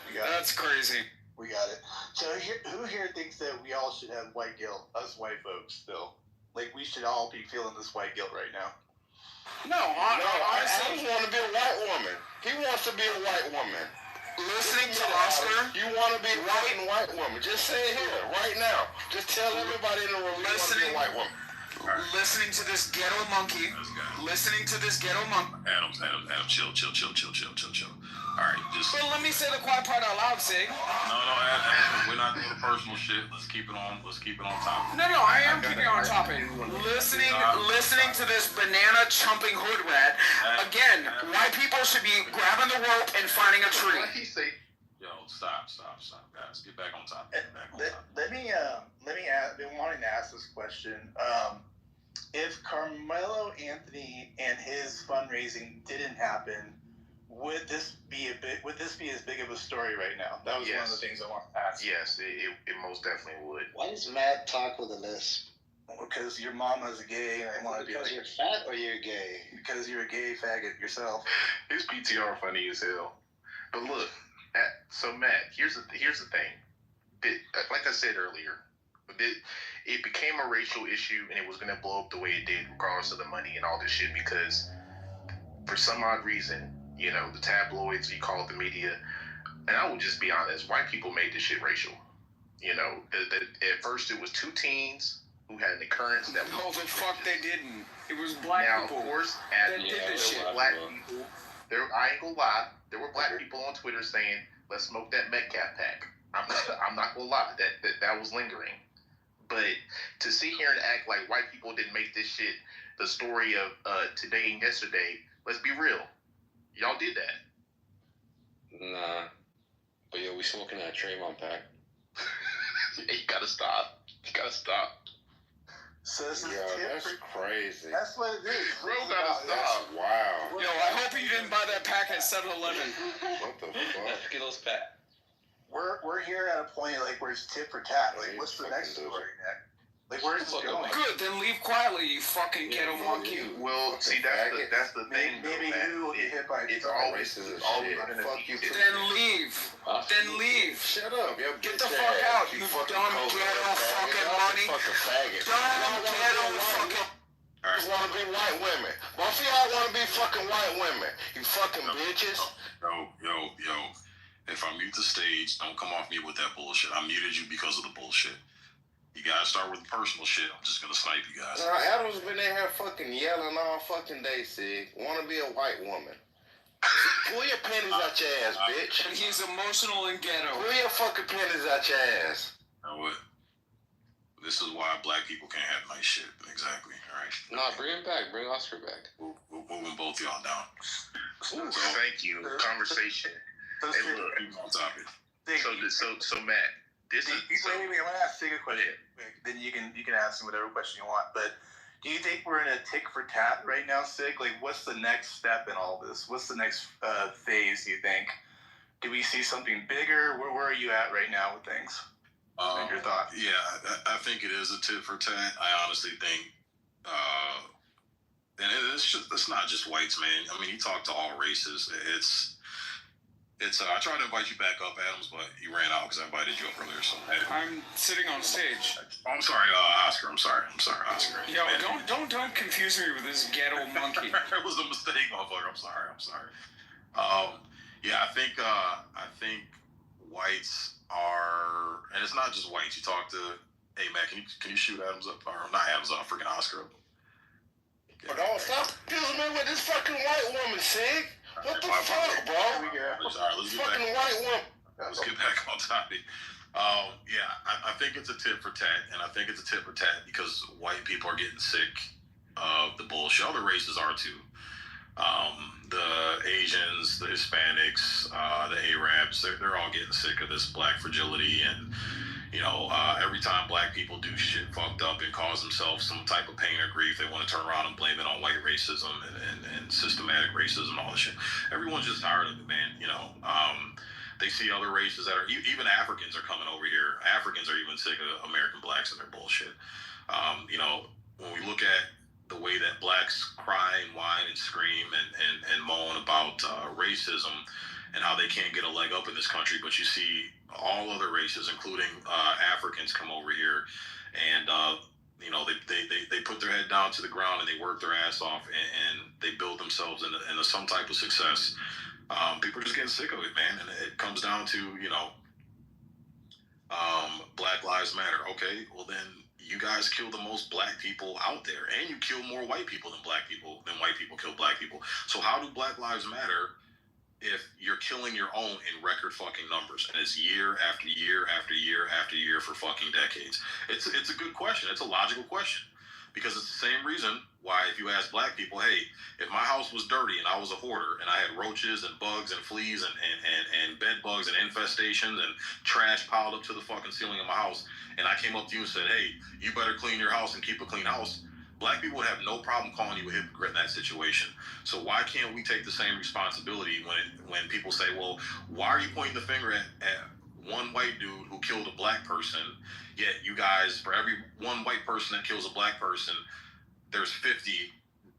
We got it. That's crazy. We got it. So who here thinks that we all should have white guilt? Us white folks, still. Like, we should all be feeling this white guilt right now. No, honestly, Adams want to be a white woman. He wants to be a white woman. Listening to Oscar, you want to be white woman. Just say it here, right now. Just tell everybody in the room you want to be a white woman. Listening to this ghetto monkey. Listening to this ghetto monkey. Adams, chill. All right, just. Well, let me say the quiet part out loud, Sig. No, Adams, we're not doing the personal shit. Let's keep it on topic. No, I am keeping on topic. Listening to this banana chumping hood rat. Again, white people should be grabbing the rope and finding a tree. Yo, stop, guys. Get back on topic. Let me ask. Been wanting to ask this question. If Carmelo Anthony and his fundraising didn't happen, would this be as big of a story right now? That was one of the things I wanted to ask. Yes, it most definitely would. Why does Matt talk with a lisp? Because your mama's a gay, and I want to be like, you're fat or you're gay? Because you're a gay faggot yourself. His PTR funny as hell. But look, so Matt, here's the thing. Like I said earlier, it became a racial issue, and it was going to blow up the way it did, regardless of the money and all this shit, because for some odd reason, you know, the tabloids, you call it the media, and I will just be honest, white people made this shit racial. You know, at first it was two teens who had an occurrence that no, the fuck they didn't. It was black people. Now, of course, that did this shit. Black people. I ain't gonna lie. There were black people on Twitter saying, "Let's smoke that Metcalf pack." I'm not gonna lie. That was lingering. But to sit here and act like white people didn't make this shit the story of today and yesterday, let's be real. Y'all did that. Nah. But yo, we smoking that Trayvon pack. You gotta stop. So this is that's crazy. That's what it is. Bro, gotta stop. Wow. Yo, I hope you didn't buy that pack at 7-Eleven. What the fuck? That Skittles pack. We're here at a point like where it's tit for tat. Like, what's the next story, Nick? Like, where's this going? Good, then leave quietly, you fucking ghetto monkey. Well, see, that's the thing. Maybe you will get hit by it's always gonna be. Then leave. Shut up, yo. Get the fuck out, you dumb ghetto fucking money. Dumb ghetto fucking. You want to be white women. Both of y'all want to be fucking white women. You fucking bitches. Yo. If I mute the stage, don't come off mute with that bullshit. I muted you because of the bullshit. You guys start with the personal shit. I'm just gonna snipe you guys. Adam's been in here fucking yelling all fucking day, Sig. Want to be a white woman. Pull your panties out your ass, bitch. And he's emotional and ghetto. Pull your fucking panties out your ass. You know what? This is why black people can't have nice shit. Exactly. All right. No, bring him back. Bring Oscar back. We're moving both y'all down. Ooh, thank you. Conversation. Hey, look. On topic. So Matt, this is. Wait, I'm gonna ask Sig a question. Then you can ask him whatever question you want. But do you think we're in a tick for tat right now, Sig? Like, what's the next step in all this? What's the next phase? You think? Do we see something bigger? Where are you at right now with things? And your thoughts? Yeah, I think it is a tit for tat. I honestly think, and it's not just whites, man. I mean, you talk to all races. It's. I tried to invite you back up, Adams, but you ran out because I invited you up earlier. So I'm sitting on stage. I'm sorry, Oscar. I'm sorry, Oscar. Yo, don't confuse me with this ghetto monkey. It was a mistake, motherfucker. I'm sorry. Yeah, I think whites are, and it's not just whites. You talk to, hey Matt, can you shoot Adams up, or not Adams up, freaking Oscar up? But don't stop confusing me with this fucking white woman, Sig. What the fuck, bro? All right, let's get fucking back. White woman. Let's get back on topic. Yeah, I think it's a tit for tat, and I think it's a tit for tat because white people are getting sick of the bullshit. Other races are too. The Asians, the Hispanics, the Arabs, they're all getting sick of this black fragility. And, every time black people do shit fucked up and cause themselves some type of pain or grief, they want to turn around and blame it on white racism and systematic racism and all this shit. Everyone's just tired of it, man. They see other races that are, even Africans are coming over here. Africans are even sick of American blacks and their bullshit. When we look at the way that blacks cry and whine and scream and moan about racism and how they can't get a leg up in this country, but you see all other races, including Africans, come over here and they put their head down to the ground and they work their ass off and they build themselves into some type of success. People are just getting sick of it, man, and it comes down to Black Lives Matter. Okay, well then you guys kill the most black people out there, and you kill more white people than white people kill black people. So how do Black Lives Matter if you're killing your own in record fucking numbers, and it's year after year after year after year for fucking decades? It's a good question. It's a logical question, because it's the same reason why if you ask black people, hey, if my house was dirty and I was a hoarder and I had roaches and bugs and fleas and bed bugs and infestations and trash piled up to the fucking ceiling of my house, and I came up to you and said, hey, you better clean your house and keep a clean house, black people would have no problem calling you a hypocrite in that situation. So why can't we take the same responsibility when people say, well, why are you pointing the finger at one white dude who killed a black person, yet you guys, for every one white person that kills a black person, there's 50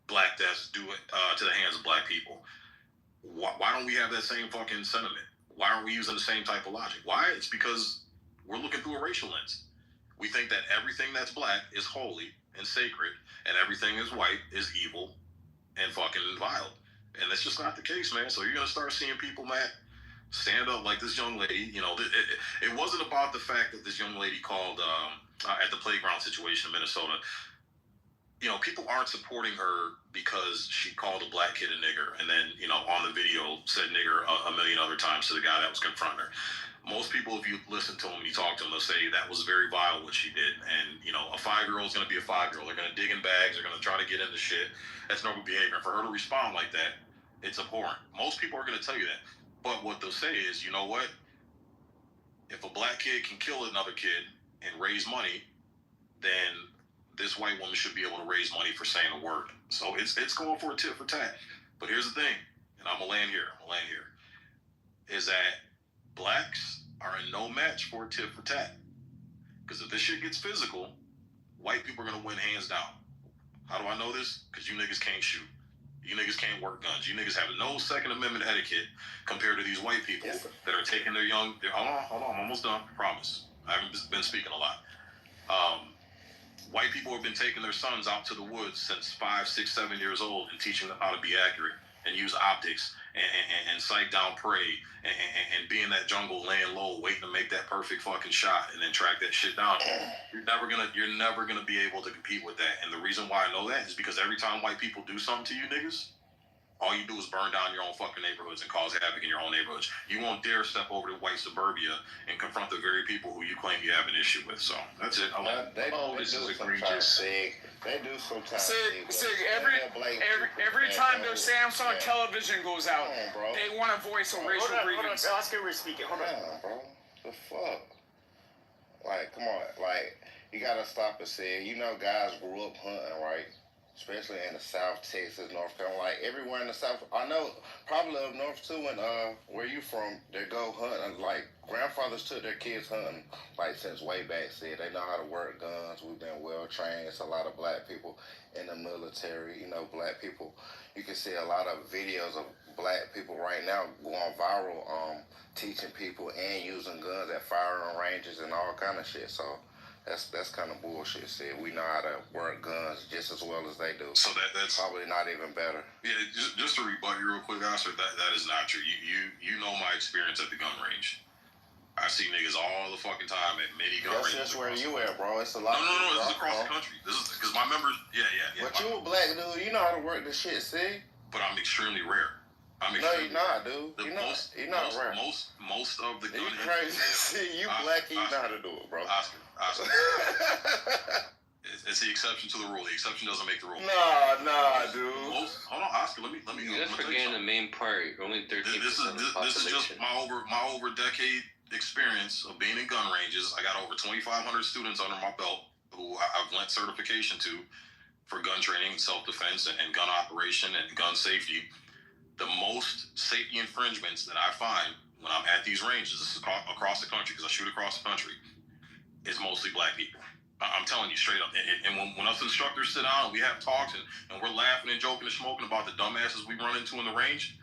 black deaths due to the hands of black people? Why don't we have that same fucking sentiment? Why aren't we using the same type of logic? Why? It's because we're looking through a racial lens. We think that everything that's black is holy and sacred, and everything is white is evil and fucking vile. And that's just not the case, man. So you're going to start seeing people, Matt, stand up like this young lady. It wasn't about the fact that this young lady called at the playground situation in Minnesota. People aren't supporting her because she called a black kid a nigger and then, on the video said nigger a million other times to the guy that was confronting her. Most people, if you listen to them, you talk to them, they'll say that was very vile what she did. And, a 5-year-old is going to be a 5-year-old. They're going to dig in bags. They're going to try to get into shit. That's normal behavior. And for her to respond like that, it's abhorrent. Most people are going to tell you that. But what they'll say is, you know what? If a black kid can kill another kid and raise money, then this white woman should be able to raise money for saying a word. So it's going for a tit for tat. But here's the thing, and I'm going to land here, is that blacks are in no match for a tit for tat. Because if this shit gets physical, white people are going to win hands down. How do I know this? Because you niggas can't shoot. You niggas can't work guns. You niggas have no Second Amendment etiquette compared to these white people that are taking their young... Hold on, I'm almost done. I promise. I haven't been speaking a lot. White people have been taking their sons out to the woods since 5, 6, 7 years old and teaching them how to be accurate and use optics and sight down prey and be in that jungle laying low waiting to make that perfect fucking shot and then track that shit down. You're never gonna be able to compete with that. And the reason why I know that is because every time white people do something to you niggas, All you do is burn down your own fucking neighborhoods and cause havoc in your own neighborhoods. You won't dare step over to white suburbia and confront the very people who you claim you have an issue with. So that's it. This is egregious. They do sometimes. Every time their Samsung television goes out, they want to voice a racial grievance. Hold on, Oscar, we're speaking. Hold on. Bro. The fuck? Like, come on. Like, you gotta stop and say, guys grew up hunting, right? Especially in the South, Texas, North Carolina, like everywhere in the South. I know probably up north too, and where you from, they go hunting. Like grandfathers took their kids hunting, like since way back. Said they know how to work guns. We've been well trained. It's a lot of black people in the military. Black people. You can see a lot of videos of black people right now going viral, teaching people and using guns at firing ranges and all kind of shit. So. That's kind of bullshit. See, we know how to work guns just as well as they do. So that's probably not even better. Yeah, just to rebut you real quick, Oscar, that is not true. You know my experience at the gun range. I see niggas all the fucking time at many gun ranges. That's where you at, bro. It's a lot. No. This is across the country. This is because my members. Yeah. But you a black dude. You know how to work this shit. See. But I'm extremely rare. No, you're not, dude. You're not rare. Most of the gun. You crazy? See, you black. You know how to do it, bro. Oscar. It's the exception to the rule. The exception doesn't make the rule. Nah, dude. Hold on, Oscar. Let me. You're just forgetting the main part. Only 13% This is just my over decade experience of being in gun ranges. I got over 2,500 students under my belt who I've lent certification to for gun training, self-defense, and gun operation and gun safety. The most safety infringements that I find when I'm at these ranges, this is across the country because I shoot across the country, is mostly black people. I'm telling you straight up. And when us instructors sit down and we have talks and we're laughing and joking and smoking about the dumbasses we run into in the range,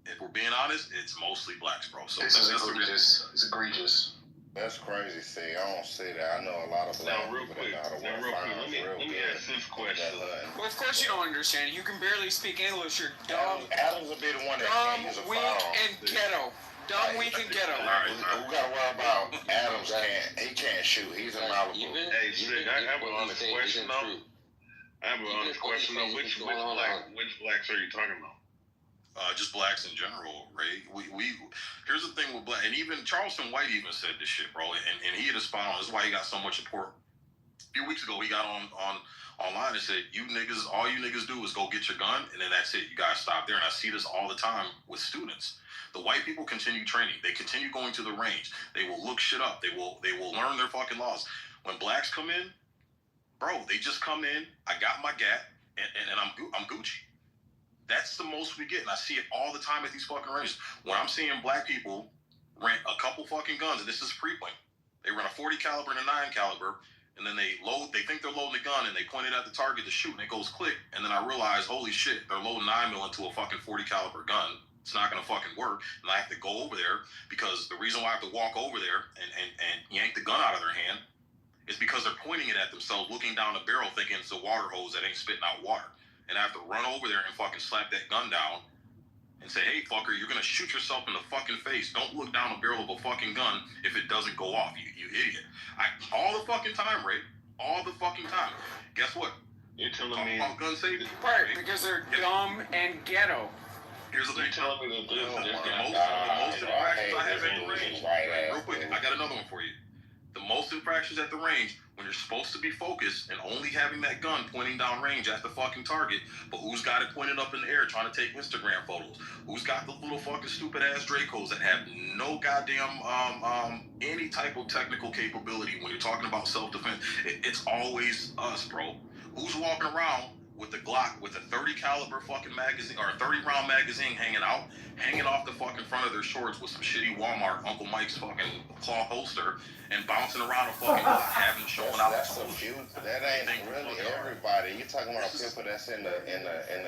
if we're being honest, it's mostly blacks, bro. So this is egregious. It's egregious. That's crazy. See, I don't see that. I know a lot of black people that know how to work firearms real good. Let me ask this question. Well, of course you don't understand. You can barely speak English. You're dumb. Adams will be the one that can't use a weak, firearm. and ghetto. Dumb, weak, and ghetto. We gotta worry about Adams. He can't shoot. He's in Malibu. Hey, Sig, I have an honest question though. Which blacks are you talking about? Just blacks in general, Ray. We here's the thing with black, and even Charleston White even said this shit, bro, and he had a spot on. This is why he got so much support. A few weeks ago, he got online and said, all you niggas do is go get your gun, and then that's it. You guys stop there. And I see this all the time with students. The white people continue training. They continue going to the range. They will look shit up. They will learn their fucking laws. When blacks come in, bro, they just come in. I got my gat, and I'm Gucci. That's the most we get, and I see it all the time at these fucking ranges. When I'm seeing black people rent a couple fucking guns, and this is frequent. They rent a 40 caliber and a 9 caliber, and then they think they're loading the gun, and they point it at the target to shoot, and it goes click, and then I realize, holy shit, they're loading 9mm into a fucking 40 caliber gun. It's not gonna fucking work, and I have to go over there because the reason why I have to walk over there and yank the gun out of their hand is because they're pointing it at themselves, looking down the barrel, thinking it's a water hose that ain't spitting out water. And I have to run over there and fucking slap that gun down and say, hey, fucker, you're going to shoot yourself in the fucking face. Don't look down the barrel of a fucking gun if it doesn't go off, you idiot. All the fucking time, Ray. All the fucking time. Guess what? You're telling me... about gun safety. Right, because they're dumb and ghetto. Here's the thing. You're telling me that the most infractions I have at the range... Real quick, I got another one for you. The most infractions at the range, when you're supposed to be focused and only having that gun pointing down range at the fucking target, but who's got it pointed up in the air trying to take Instagram photos? Who's got the little fucking stupid ass Dracos that have no goddamn any type of technical capability when you're talking about self-defense? It's always us, bro. Who's walking around with the Glock with a 30 caliber fucking magazine or a 30 round magazine hanging off the fucking front of their shorts with some shitty Walmart Uncle Mike's fucking cloth holster and bouncing around a fucking Glock, having showing out. That's a few. That ain't really everybody. You're talking about people that's in the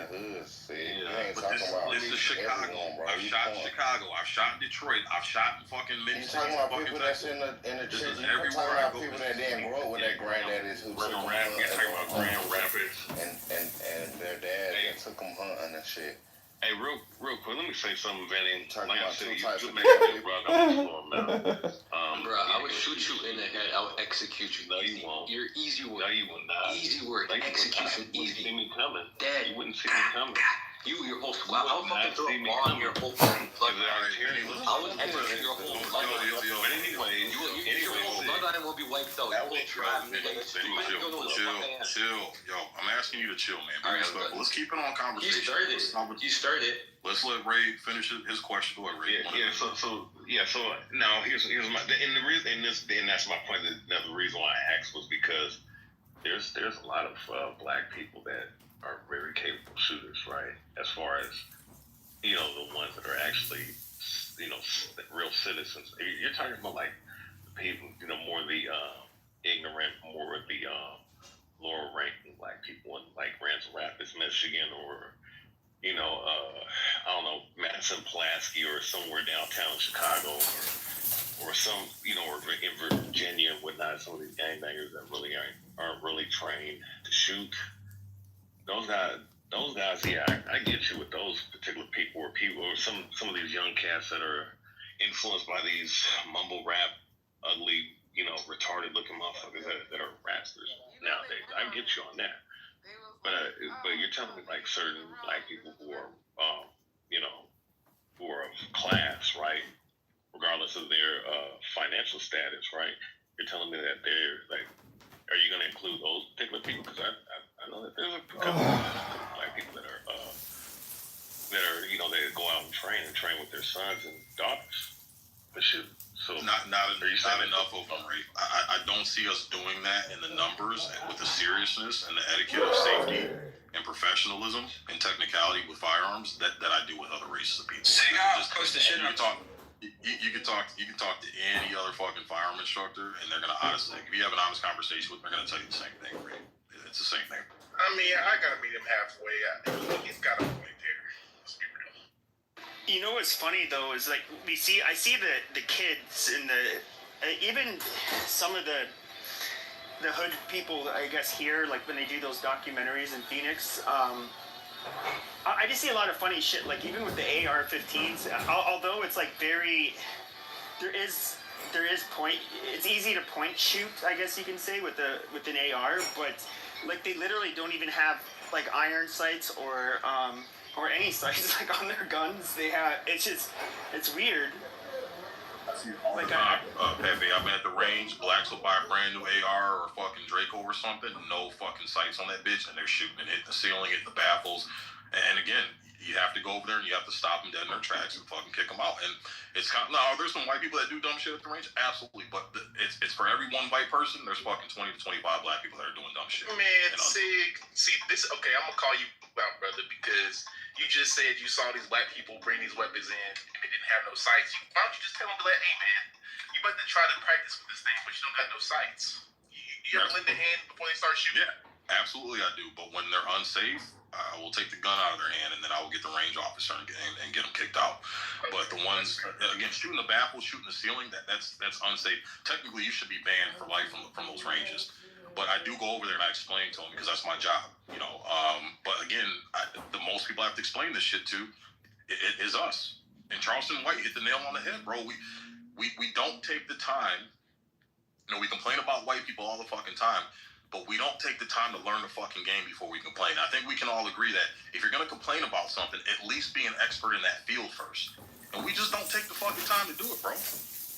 hoods. See, you ain't talking about this is Chicago. Everyone, bro. I've shot in Chicago. I've shot in Detroit. I've shot in fucking many cities. You're talking about people that's in the church. You're talking about people that didn't grow up with their granddaddies who took them Grand Rapids. And their dad took them hunting and shit. Hey, real quick, let me say something, Vinny. Like I said, you make a big brother on the floor, man. Bro, I would shoot you in the head. I would execute you. No, you won't. You're easy work. No, you will not. Easy work. No, Execution easy. You wouldn't see me coming. Dad. You wouldn't see me coming. Your whole squad. I would fucking throw a bomb your whole fucking blood. I would execute your whole blood. But anyways, your whole bloodline will be wiped out. Your whole tribe. Chill. Yo, I'm asking you to chill, man. Be respectful. Let's keep it on conversation. You started. Let's let Ray finish his question. Go ahead, Ray. So now here's my and the reason and that's my point. Another reason why I asked was because there's a lot of black people that are very capable shooters, right? As far as the ones that are actually real citizens. You're talking about like people, more of the ignorant, more of the lower ranking black people in like Grand Rapids, Michigan, or I don't know, Madison, Pulaski, or somewhere downtown Chicago, or some, or in Virginia and whatnot. Some of these gangbangers that really aren't really trained to shoot. Those guys, yeah, I get you with those particular people, or some of these young cats that are influenced by these mumble rap, ugly, retarded looking motherfuckers that are rappers nowadays. I get you on that. But you're telling me like certain black people who are, who are of class, right? Regardless of their financial status, right? You're telling me that they're like, are you going to include those particular people? Because I know that there's a couple of black people that are, they go out and train with their sons and daughters to shoot. So not enough of them, Ray. I don't see us doing that in the numbers and with the seriousness and the etiquette of safety and professionalism and technicality with firearms that I do with other races of people. You can talk to any other fucking firearm instructor, and they're gonna honestly, if you have an honest conversation with them, they're gonna tell you the same thing, Ray. It's the same thing. I mean, I gotta meet him halfway. He's got a point there. Let's be real. You know what's funny though is like I see the kids and even some of the hood people, I guess, here, like when they do those documentaries in Phoenix. I just see a lot of funny shit, like even with the AR-15s. Although it's like there is point. It's easy to point shoot, I guess you can say, with an AR, but like they literally don't even have like iron sights or any sights like on their guns. They have it's weird. Like Pepe, I've been at the range. Blacks will buy a brand new AR or fucking Draco or something. No fucking sights on that bitch, and they're shooting and hitting the ceiling, hitting the baffles. And again, you have to go over there and you have to stop them dead in their tracks and fucking kick them out. And it's kind of, now, there's some white people that do dumb shit at the range, absolutely. But it's for every one white person, there's fucking 20 to 25 black people that are doing dumb shit. Man, see this. Okay, I'm gonna call you out, brother, because you just said you saw these black people bring these weapons in and they didn't have no sights. Why don't you just tell them to let, hey man, you about to try to practice with this thing, but you don't got no sights. You ever lend a hand before they start shooting? Yeah, absolutely I do. But when they're unsafe, I will take the gun out of their hand and then I will get the range officer and get them kicked out. But the ones, again, shooting the baffle, shooting the ceiling, that's unsafe. Technically, you should be banned for life from those ranges. But I do go over there and I explain to them because that's my job, But again, the most people I have to explain this shit to is us. And Charleston White hit the nail on the head, bro. We don't take the time. We complain about white people all the fucking time, but we don't take the time to learn the fucking game before we complain. I think we can all agree that if you're gonna complain about something, at least be an expert in that field first. And we just don't take the fucking time to do it, bro.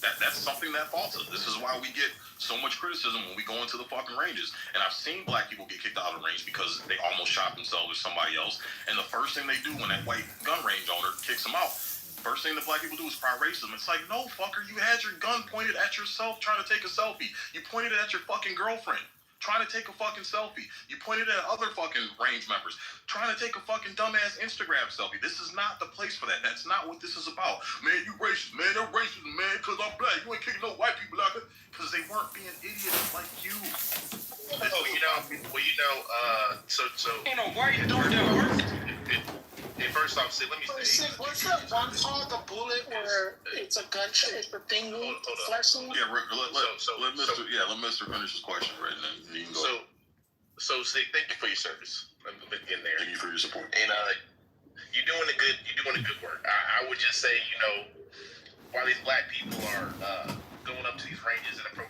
That's something that faults us. This is why we get so much criticism when we go into the fucking ranges. And I've seen black people get kicked out of the range because they almost shot themselves or somebody else. And the first thing they do when that white gun range owner kicks them out, first thing the black people do is cry racism. It's like, no, fucker, you had your gun pointed at yourself trying to take a selfie. You pointed it at your fucking girlfriend trying to take a fucking selfie. You pointed at other fucking range members trying to take a fucking dumbass Instagram selfie. This is not the place for that. That's not what this is about. Man, you racist, man. They're racist, man, because I'm black. You ain't kicking no white people out there. Because they weren't being idiots like you. So Ain't no white door down. Hey, first off, let me say. What's that one called, the bullet, where it's a gun, it's the thing, flexing? Yeah, let Mr. finish his question, right? And then you can go. So, Sig, thank you for your service. Let me get in there. Thank you for your support. And you're doing a good say, you know, while these black people are going up to these ranges and approaching